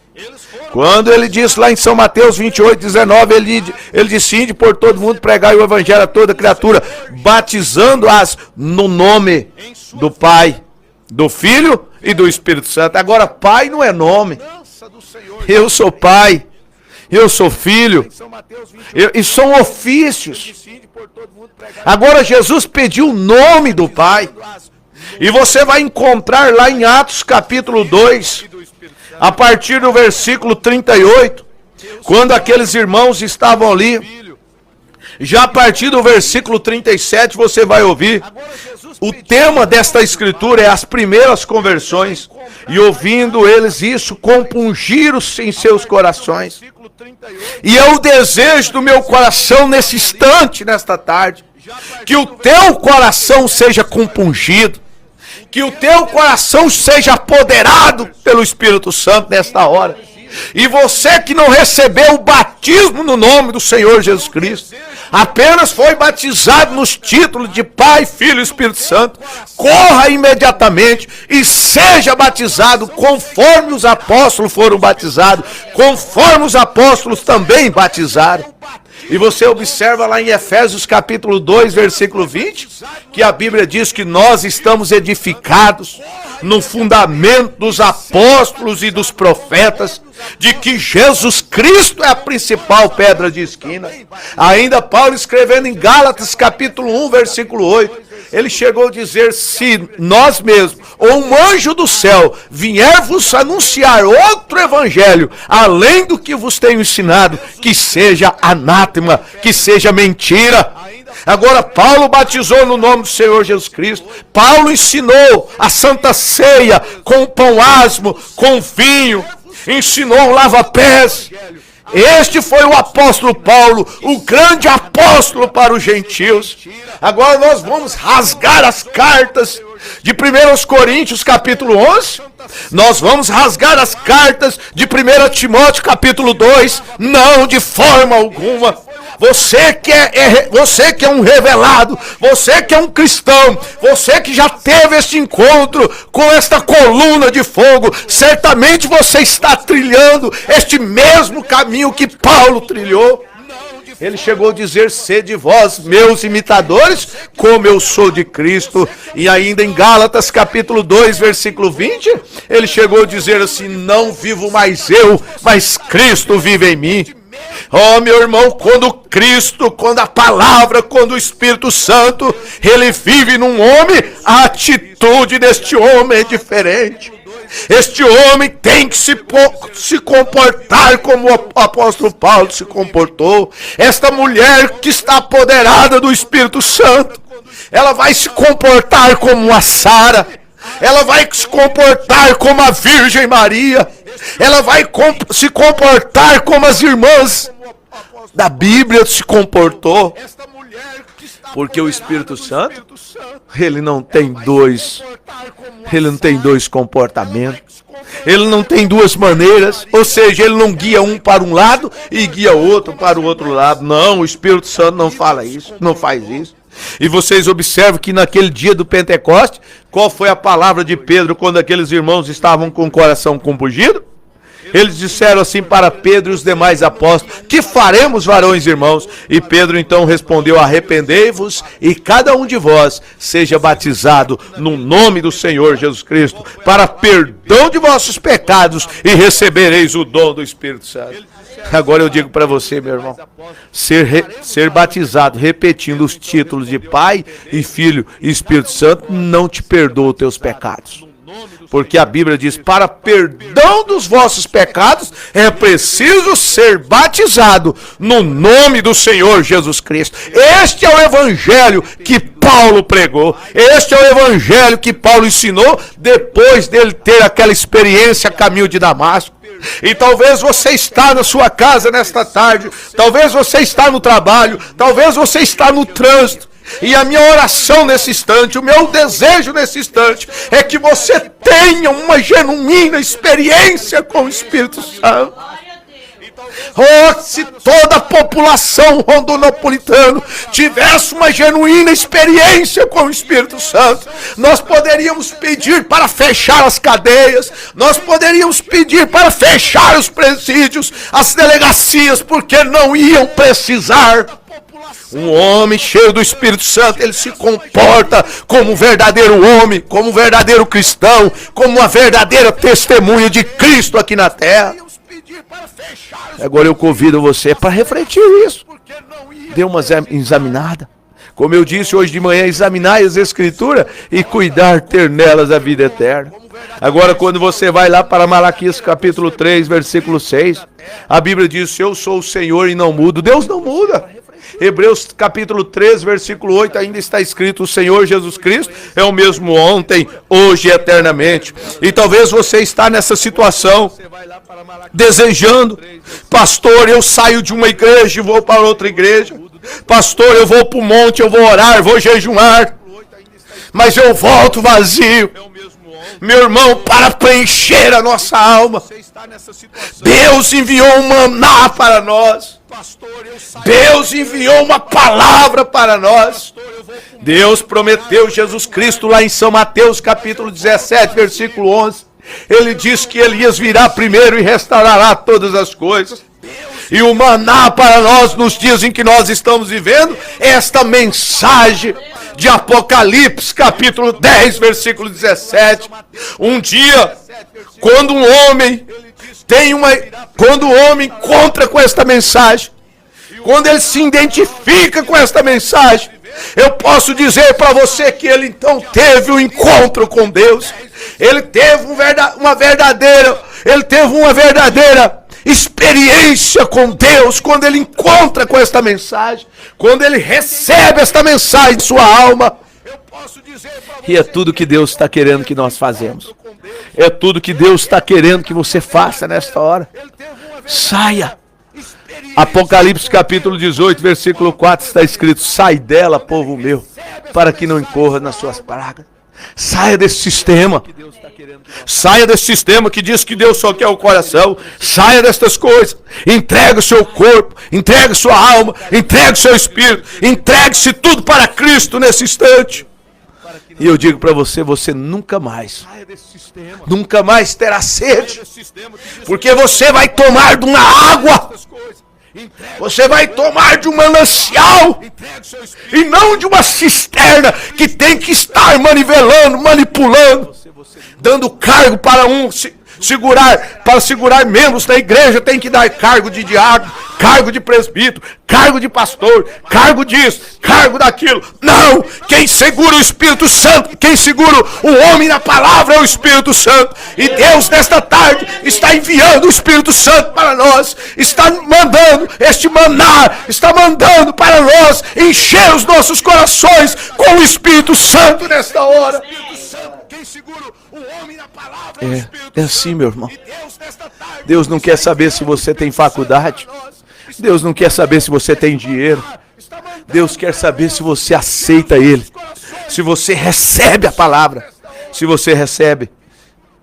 Quando ele disse lá em São Mateus 28:19, ele disse, ide por todo mundo pregar o evangelho a toda criatura, batizando-as no nome do Pai, do Filho e do Espírito Santo. Agora, Pai não é nome. Eu sou Pai, eu sou Filho, e são ofícios. Agora Jesus pediu o nome do Pai. E você vai encontrar lá em Atos capítulo 2, a partir do versículo 38, quando aqueles irmãos estavam ali, já a partir do versículo 37 você vai ouvir, o tema desta escritura é as primeiras conversões, e ouvindo eles isso, compungiram-se em seus corações. E é o desejo do meu coração nesse instante, nesta tarde, que o teu coração seja compungido, que o teu coração seja apoderado pelo Espírito Santo nesta hora. E você que não recebeu o batismo no nome do Senhor Jesus Cristo, apenas foi batizado nos títulos de Pai, Filho e Espírito Santo, corra imediatamente e seja batizado conforme os apóstolos foram batizados, conforme os apóstolos também batizaram. E você observa lá em Efésios capítulo 2, versículo 20, que a Bíblia diz que nós estamos edificados no fundamento dos apóstolos e dos profetas, de que Jesus Cristo é a principal pedra de esquina. Ainda Paulo escrevendo em Gálatas capítulo 1, versículo 8, ele chegou a dizer, se nós mesmos, ou um anjo do céu, vier vos anunciar outro evangelho, além do que vos tenho ensinado, que seja anátema, que seja mentira. Agora Paulo batizou no nome do Senhor Jesus Cristo. Paulo ensinou a Santa Ceia com pão asmo, com vinho, ensinou o lava-pés. Este foi o apóstolo Paulo, o grande apóstolo para os gentios. Agora nós vamos rasgar as cartas de 1 Coríntios capítulo 11. Nós vamos rasgar as cartas de 1 Timóteo capítulo 2. Não, de forma alguma. Você que é um revelado, você que é um cristão, você que já teve este encontro com esta coluna de fogo, certamente você está trilhando este mesmo caminho que Paulo trilhou. Ele chegou a dizer, sede vós meus imitadores, como eu sou de Cristo. E ainda em Gálatas capítulo 2, versículo 20, ele chegou a dizer assim, não vivo mais eu, mas Cristo vive em mim. Oh, meu irmão, quando Cristo, quando a palavra, quando o Espírito Santo, ele vive num homem, a atitude deste homem é diferente. Este homem tem que se comportar como o apóstolo Paulo se comportou. Esta mulher que está apoderada do Espírito Santo, ela vai se comportar como uma Sara. Ela vai se comportar como a Virgem Maria. Ela vai se comportar como as irmãs da Bíblia se comportou. Porque o Espírito Santo, ele não tem dois comportamentos. Ele não tem duas maneiras, ou seja, ele não guia um para um lado e guia outro para o outro lado. Não, o Espírito Santo não fala isso, não faz isso. E vocês observam que naquele dia do Pentecoste, qual foi a palavra de Pedro quando aqueles irmãos estavam com o coração compungido? Eles disseram assim para Pedro e os demais apóstolos: que faremos, varões e irmãos? E Pedro então respondeu: arrependei-vos e cada um de vós seja batizado no nome do Senhor Jesus Cristo, para perdão de vossos pecados, e recebereis o dom do Espírito Santo. Agora eu digo para você, meu irmão, ser batizado, repetindo os títulos de Pai e Filho e Espírito Santo, não te perdoa os teus pecados. Porque a Bíblia diz: para perdão dos vossos pecados é preciso ser batizado no nome do Senhor Jesus Cristo. Este é o evangelho que Paulo pregou. Este é o evangelho que Paulo ensinou depois dele ter aquela experiência a caminho de Damasco. E talvez você está na sua casa nesta tarde, talvez você está no trabalho, talvez você está no trânsito. E a minha oração nesse instante, o meu desejo nesse instante, é que você tenha uma genuína experiência com o Espírito Santo. Oh, se toda a população rondonopolitana tivesse uma genuína experiência com o Espírito Santo, nós poderíamos pedir para fechar as cadeias, nós poderíamos pedir para fechar os presídios, as delegacias, porque não iam precisar. Um homem cheio do Espírito Santo, ele se comporta como um verdadeiro homem, como um verdadeiro cristão, como uma verdadeira testemunha de Cristo aqui na terra. Agora eu convido você para refletir isso. Dê uma examinada. Como eu disse hoje de manhã, examinar as Escrituras e cuidar, ter nelas a vida eterna. Agora, quando você vai lá para Malaquias capítulo 3, versículo 6, a Bíblia diz: eu sou o Senhor e não mudo. Deus não muda. Hebreus capítulo 3, versículo 8, ainda está escrito: o Senhor Jesus Cristo é o mesmo ontem, hoje e eternamente. E talvez você está nessa situação, desejando: pastor, eu saio de uma igreja e vou para outra igreja. Pastor, eu vou para o monte, eu vou orar, vou jejuar, mas eu volto vazio. Meu irmão, para preencher a nossa alma, Deus enviou um maná para nós. Deus enviou uma palavra para nós. Deus prometeu Jesus Cristo lá em São Mateus capítulo 17, versículo 11. Ele diz que Elias virá primeiro e restaurará todas as coisas. E o maná para nós nos dias em que nós estamos vivendo é esta mensagem de Apocalipse capítulo 10, versículo 17. Um dia, quando um homem encontra com esta mensagem, quando ele se identifica com esta mensagem, eu posso dizer para você que ele então teve um encontro com Deus. Ele teve uma verdadeira experiência com Deus quando ele encontra com esta mensagem, quando ele recebe esta mensagem de sua alma. E é tudo que Deus está querendo que nós fazemos. É tudo que Deus está querendo que você faça nesta hora. Saia. Apocalipse capítulo 18, versículo 4 está escrito: sai dela, povo meu, para que não incorra nas suas pragas. Saia desse sistema. Saia desse sistema que diz que Deus só quer o coração. Saia destas coisas. Entregue o seu corpo, entregue sua alma, entregue o seu espírito, entregue-se tudo para Cristo nesse instante. E eu digo para você, você nunca mais terá sede, porque você vai tomar de uma água, você vai tomar de um manancial, e não de uma cisterna que tem que estar manipulando, dando cargo para um segurar membros da igreja, tem que dar cargo de diácono, cargo de presbítero, cargo de pastor, cargo disso, cargo daquilo. Não! Quem segura o Espírito Santo, quem segura o homem na palavra é o Espírito Santo. E Deus nesta tarde está enviando o Espírito Santo para nós, está mandando este maná, está mandando para nós encher os nossos corações com o Espírito Santo nesta hora. É assim, meu irmão. Deus não quer saber se você tem faculdade. Deus não quer saber se você tem dinheiro. Deus quer saber se você aceita Ele. Se você recebe a palavra. Se você recebe,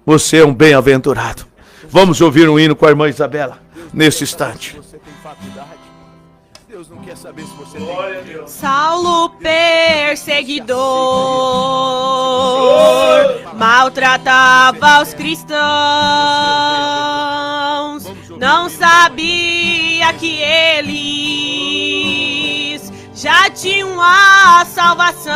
você é um bem-aventurado. Vamos ouvir um hino com a irmã Isabela nesse instante. Deus não quer saber se você Glória a tem. Deus. Saulo perseguidor maltratava os cristãos, não sabia que eles já tinham a salvação.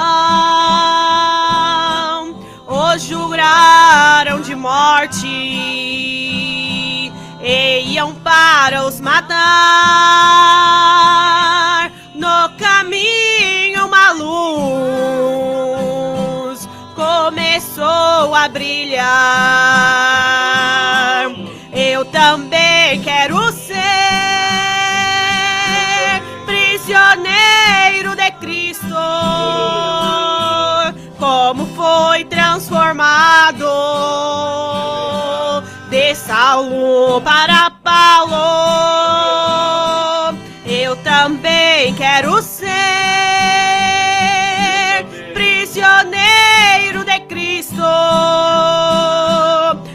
Os juraram de morte e iam para os matar. No caminho uma luz começou a brilhar. Eu também quero ser prisioneiro de Cristo, como foi transformado de Saulo para Paulo. Eu também quero ser prisioneiro de Cristo,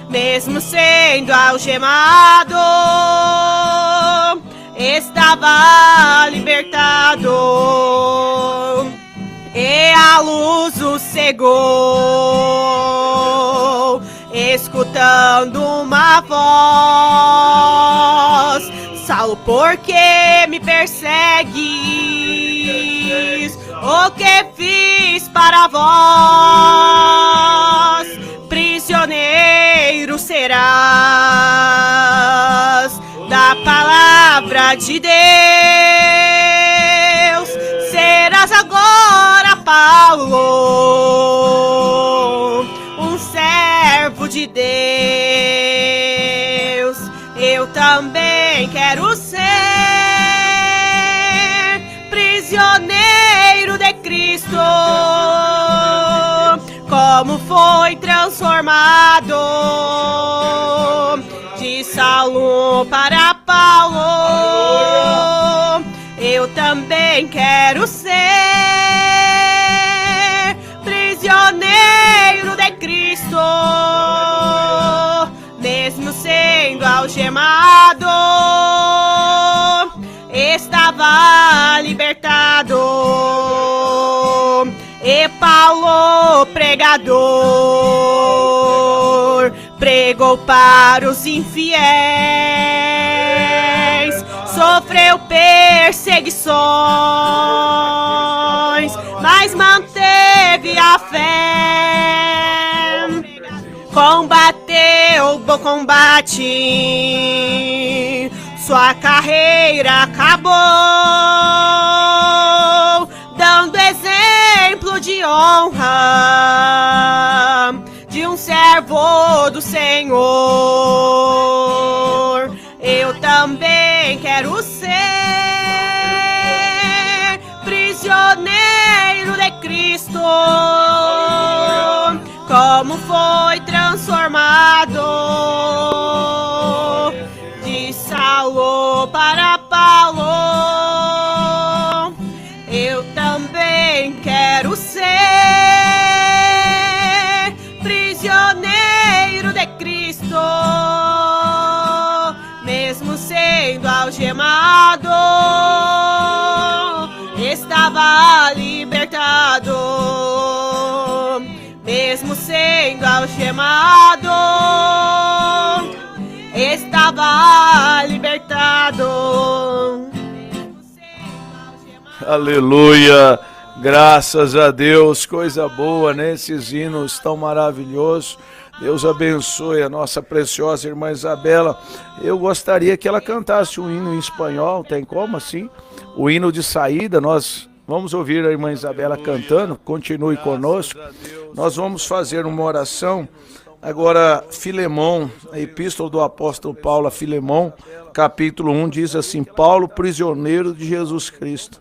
mesmo sendo algemado, estava libertado. E a luz o cegou, escutando uma voz: Saulo, por que me persegues? O que fiz para vós? Prisioneiro serás da palavra de Deus. Serás agora, Paulo, um servo de Deus. Eu também quero ser prisioneiro de Cristo, como foi transformado de Saulo para Paulo. Eu também quero ser prisioneiro de Cristo, mesmo sendo algemado, estava libertado. E Paulo, pregador, pregou para os infiéis, sofreu perseguições, mas manteve a fé. Combateu o bom combate, sua carreira acabou, dando exemplo de honra de um servo do Senhor. Eu também quero ser prisioneiro de Cristo, como foi transformado de Saulo para Paulo. Eu também quero ser prisioneiro de Cristo, mesmo sendo algemado, estava libertado. Mesmo sendo algemado, estava libertado. Aleluia, graças a Deus, coisa boa, né? Esses hinos tão maravilhosos. Deus abençoe a nossa preciosa irmã Isabela. Eu gostaria que ela cantasse um hino em espanhol, tem como assim? O hino de saída, nós vamos ouvir a irmã Isabela cantando, continue conosco. Nós vamos fazer uma oração. Agora, Filemão, a epístola do apóstolo Paulo a Filemão, capítulo 1, diz assim: Paulo, prisioneiro de Jesus Cristo.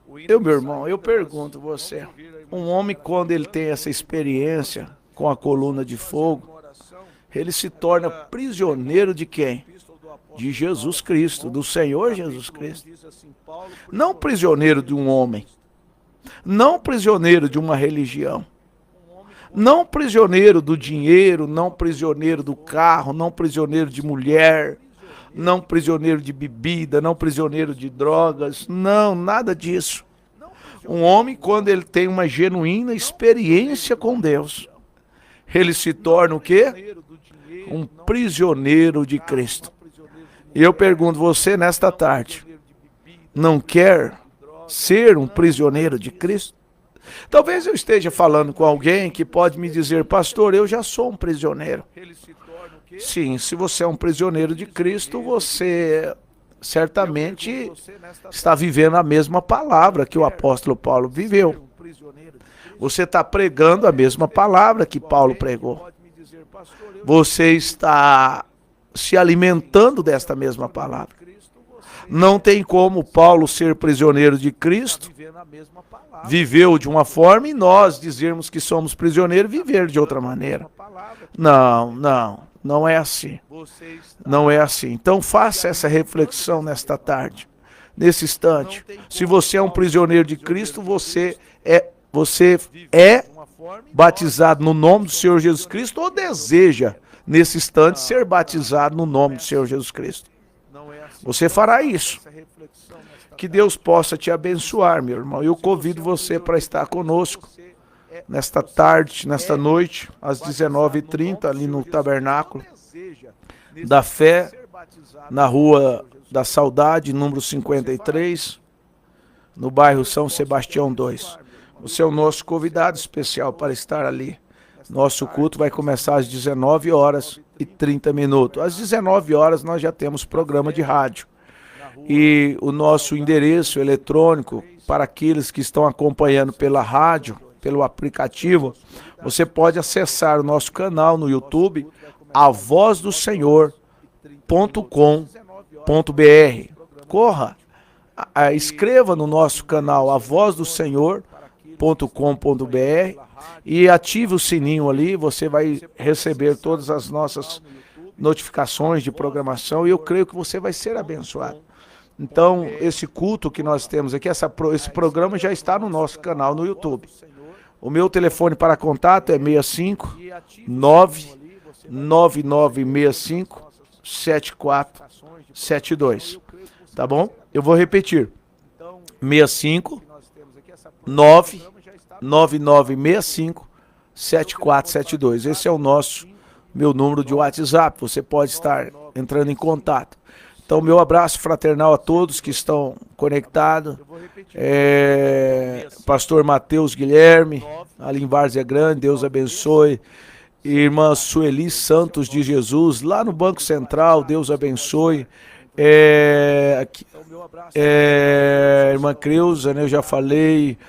Meu irmão, eu pergunto você, um homem quando ele tem essa experiência com a coluna de fogo, ele se torna prisioneiro de quem? De Jesus Cristo, do Senhor Jesus Cristo. Não prisioneiro de um homem, não prisioneiro de uma religião, não prisioneiro do dinheiro, não prisioneiro do carro, não prisioneiro de mulher, não prisioneiro de bebida, não prisioneiro de drogas, não, nada disso. Um homem, quando ele tem uma genuína experiência com Deus, ele se torna o quê? Um prisioneiro de Cristo. E eu pergunto, você nesta tarde, não quer ser um prisioneiro de Cristo? Talvez eu esteja falando com alguém que pode me dizer, pastor, eu já sou um prisioneiro. Sim, se você é um prisioneiro de Cristo, você certamente está vivendo a mesma palavra que o apóstolo Paulo viveu. Você está pregando a mesma palavra que Paulo pregou. Você está se alimentando desta mesma palavra. Não tem como Paulo ser prisioneiro de Cristo, viveu de uma forma, e nós dizermos que somos prisioneiros, viver de outra maneira. Não é assim. Não é assim. Então faça essa reflexão nesta tarde, nesse instante. Se você é um prisioneiro de Cristo, você é batizado no nome do Senhor Jesus Cristo, ou deseja, nesse instante, ser batizado no nome do Senhor Jesus Cristo. Você fará isso. Que Deus possa te abençoar, meu irmão. Eu convido você para estar conosco nesta tarde, nesta noite, às 19h30, ali no Tabernáculo da Fé, na Rua da Saudade, número 53, no bairro São Sebastião 2. Você é o nosso convidado especial para estar ali. Nosso culto vai começar às 19h30. Às 19h nós já temos programa de rádio. E o nosso endereço eletrônico, para aqueles que estão acompanhando pela rádio, pelo aplicativo, você pode acessar o nosso canal no YouTube, avozdosenhor.com.br. Corra, escreva no nosso canal avozdosenhor.com.br e ative o sininho ali, você vai receber todas as nossas notificações de programação e eu creio que você vai ser abençoado. Então, esse culto que nós temos aqui, esse programa já está no nosso canal no YouTube. O meu telefone para contato é 65 99965 7472. Tá bom? Eu vou repetir. 65 99965 7472. Esse é o meu número de WhatsApp. Você pode estar entrando em contato. Então, meu abraço fraternal a todos que estão conectados. Pastor Mateus Guilherme, ali em Várzea Grande, Deus abençoe. Irmã Sueli Santos de Jesus, lá no Banco Central, Deus abençoe. Irmã Creuza, né, eu já falei.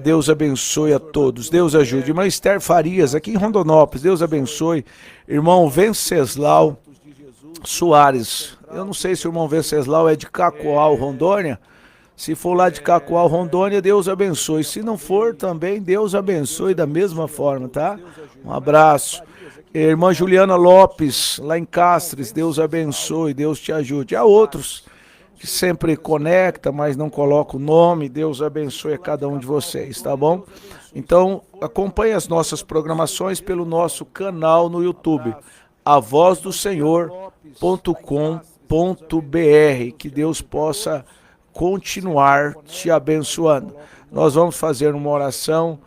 Deus abençoe a todos. Deus ajude. Irmã Esther Farias, aqui em Rondonópolis, Deus abençoe. Irmão Venceslau Soares, eu não sei se o irmão Venceslau é de Cacoal, Rondônia. Se for lá de Cacoal, Rondônia, Deus abençoe. Se não for também, Deus abençoe da mesma forma, tá? Um abraço. Irmã Juliana Lopes, lá em Castres, Deus abençoe, Deus te ajude. Há outros que sempre conecta, mas não coloca o nome. Deus abençoe a cada um de vocês, tá bom? Então, acompanhe as nossas programações pelo nosso canal no YouTube, avozdosenhor.com.br. Que Deus possa continuar te abençoando. Nós vamos fazer uma oração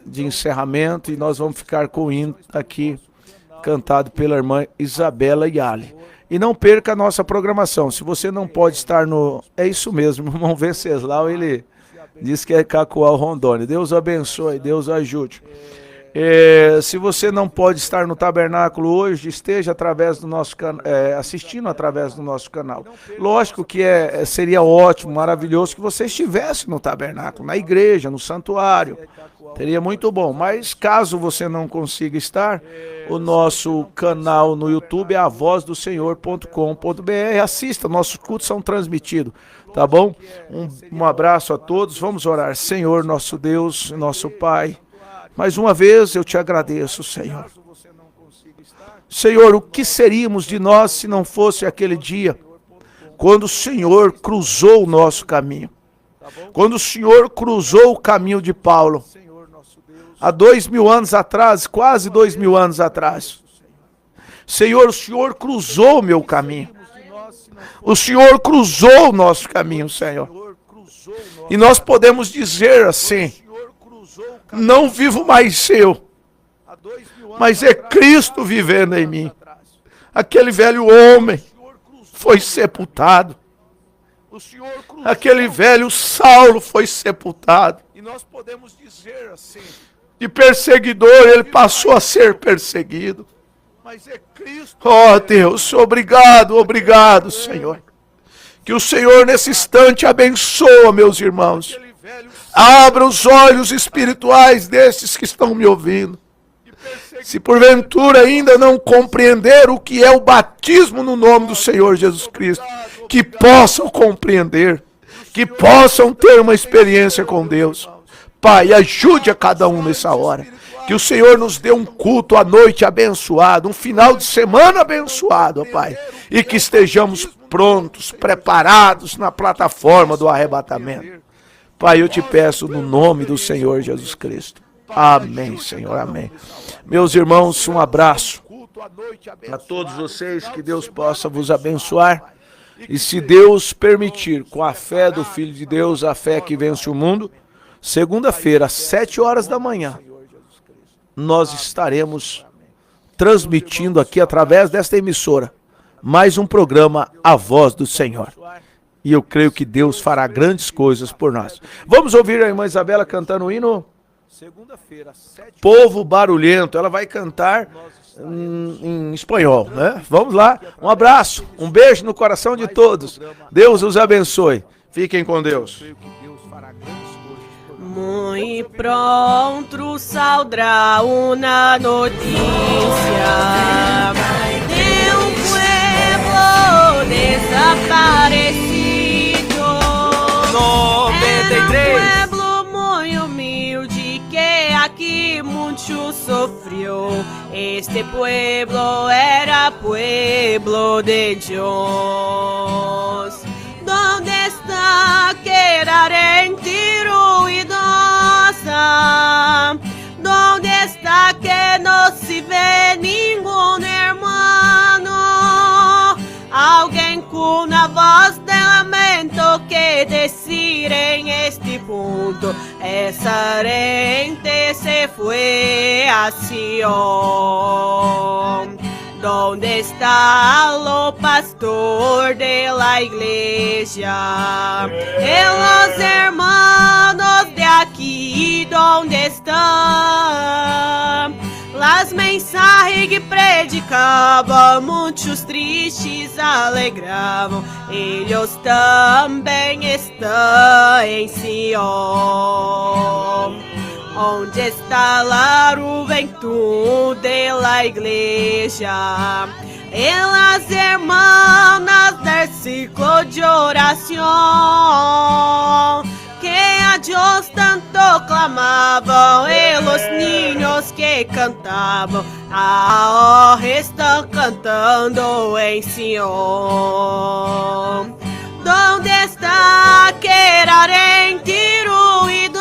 de encerramento e nós vamos ficar com o hino aqui cantado pela irmã Isabela Yali. E não perca a nossa programação. Se você não pode estar no... É isso mesmo, o irmão Venceslau, ele diz que é Cacoal, Rondônia. Deus abençoe, Deus ajude. Se você não pode estar no tabernáculo hoje, esteja através do nosso assistindo através do nosso canal. Lógico que seria ótimo, maravilhoso que você estivesse no tabernáculo, na igreja, no santuário. Seria muito bom. Mas caso você não consiga estar, o nosso canal no YouTube é avozdosenhor.com.br. Assista, nossos cultos são transmitidos, tá bom? Um abraço a todos. Vamos orar. Senhor, nosso Deus, nosso Pai. Mais uma vez eu te agradeço, Senhor. Senhor, o que seríamos de nós se não fosse aquele dia, quando o Senhor cruzou o nosso caminho? Quando o Senhor cruzou o caminho de Paulo, há 2000 anos atrás, quase 2000 anos atrás. Senhor, o Senhor cruzou o meu caminho. O Senhor cruzou o nosso caminho, Senhor. E nós podemos dizer assim: não vivo mais eu, mas é Cristo vivendo em mim. Aquele velho homem foi sepultado. Aquele velho Saulo foi sepultado. E nós podemos dizer assim: de perseguidor ele passou a ser perseguido. Oh Deus, obrigado, obrigado, Senhor. Que o Senhor nesse instante abençoa meus irmãos. Abra os olhos espirituais desses que estão me ouvindo. Se porventura ainda não compreender o que é o batismo no nome do Senhor Jesus Cristo, que possam compreender, que possam ter uma experiência com Deus. Pai, ajude a cada um nessa hora. Que o Senhor nos dê um culto à noite abençoado, um final de semana abençoado, ó Pai. E que estejamos prontos, preparados na plataforma do arrebatamento. Pai, eu te peço no nome do Senhor Jesus Cristo. Amém, Senhor, amém. Meus irmãos, um abraço a todos vocês, que Deus possa vos abençoar. E se Deus permitir, com a fé do Filho de Deus, a fé que vence o mundo, segunda-feira, às 7 horas da manhã, nós estaremos transmitindo aqui, através desta emissora, mais um programa, A Voz do Senhor. E eu creio que Deus fará grandes coisas por nós. Vamos ouvir a irmã Isabela cantando o hino? Povo Barulhento. Ela vai cantar em espanhol, né? Vamos lá. Um abraço, um beijo no coração de todos. Deus os abençoe. Fiquem com Deus. Muy pronto saldrá una noticia de un pueblo desaparecido. 93. Un pueblo muy humilde que aquí mucho sufrió. Este pueblo era pueblo de Dios. ¿Dónde está aquella gente ruidosa? ¿Dónde está que no se ve ningún hermano? Alguien con una voz de lamento que decir en este punto: esa gente se fue a Sion. ¿Dónde está lo pastor de la iglesia? Los hermanos de aquí, ¿dónde están? Las mensajes que predicaban, muchos tristes alegraban. Ellos también están en Sion. ¿Dónde está la juventud de la iglesia? En las hermanas del ciclo de oración, que a Dios tanto clamaban, y los niños que cantaban, ahora están cantando en Sion. ¿Dónde está aquella gente ruidosa?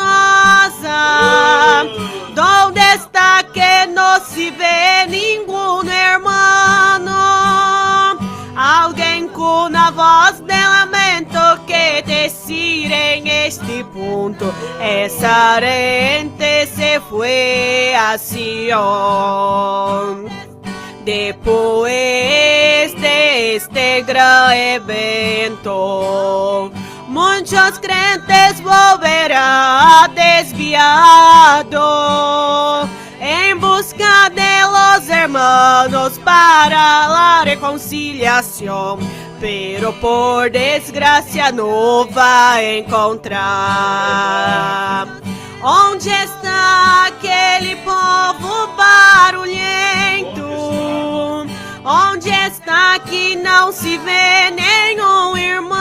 ¿Dónde está que no se ve ningún hermano? Alguien con una voz de lamento que decir en este punto: esa gente se fue a Sion. Después de este gran evento, muchos creyentes volverán desviados en busca de los hermanos para la reconciliación, pero por desgracia no va a encontrar. ¿Dónde está aquele povo barulhento? Onde está que não se vê nenhum irmão?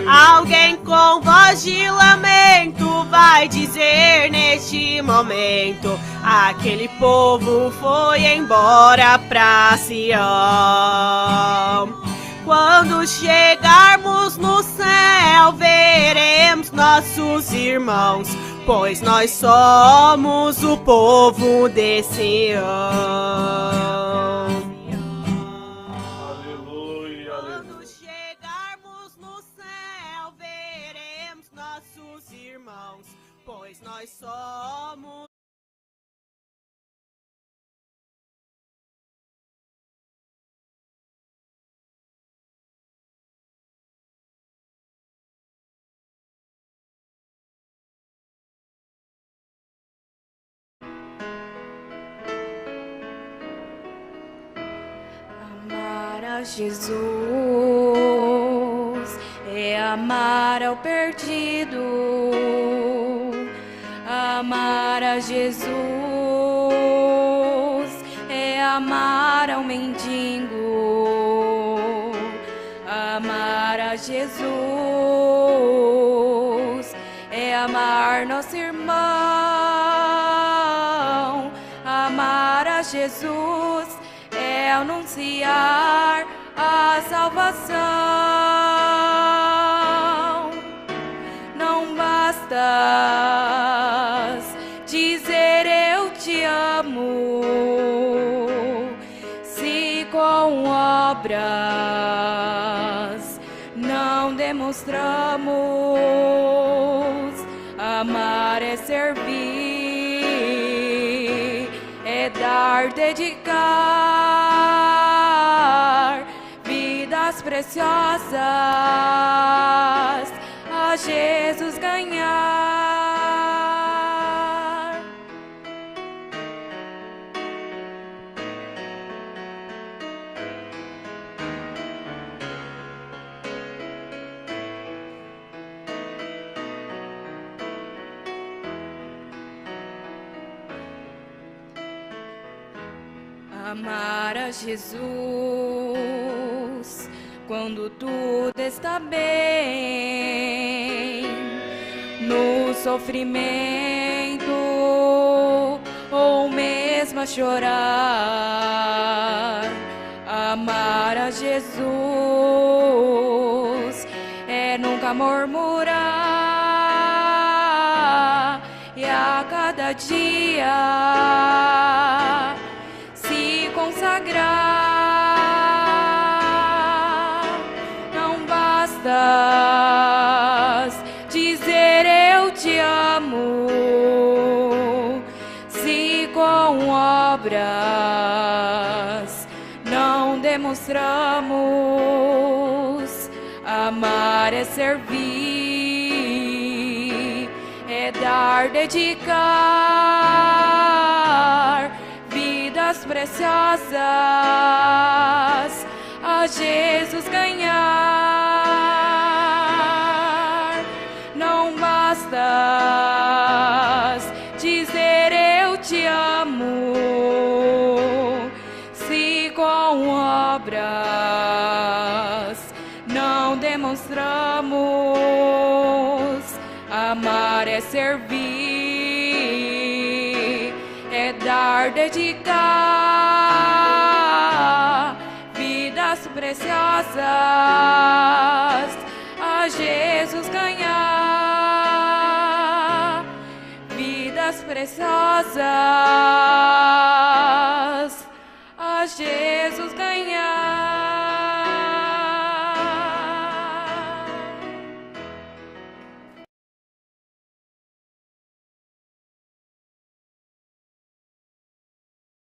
Alguém com voz de lamento vai dizer neste momento: aquele povo foi embora pra Sião. Quando chegarmos no céu, veremos nossos irmãos pois nós somos o povo de Sião. Aleluia, Quando chegarmos no céu, veremos nossos irmãos, pois nós somos. Amar a Jesus é amar ao perdido. Amar a Jesus é amar ao mendigo. Amar a Jesus é amar nosso irmão. Amar a Jesus é anunciar a salvação. Não basta dizer eu te amo, se com obras não demonstramos. Amar é servir, é dar, dedicar vidas preciosas a Jesus ganhar. Amar a Jesus quando tudo está bem, no sofrimento ou mesmo a chorar. Amar a Jesus é nunca murmurar e a cada dia consagrar. Não basta dizer eu te amo, se com obras não demonstramos. Amar é servir, é dar, dedicar vidas preciosas a Jesus ganhar. Não basta dizer eu te amo, se com obras não demonstramos. Amar é servir, é dar, dedicar vidas preciosas a Jesus ganhar. Vidas preciosas a Jesus ganhar.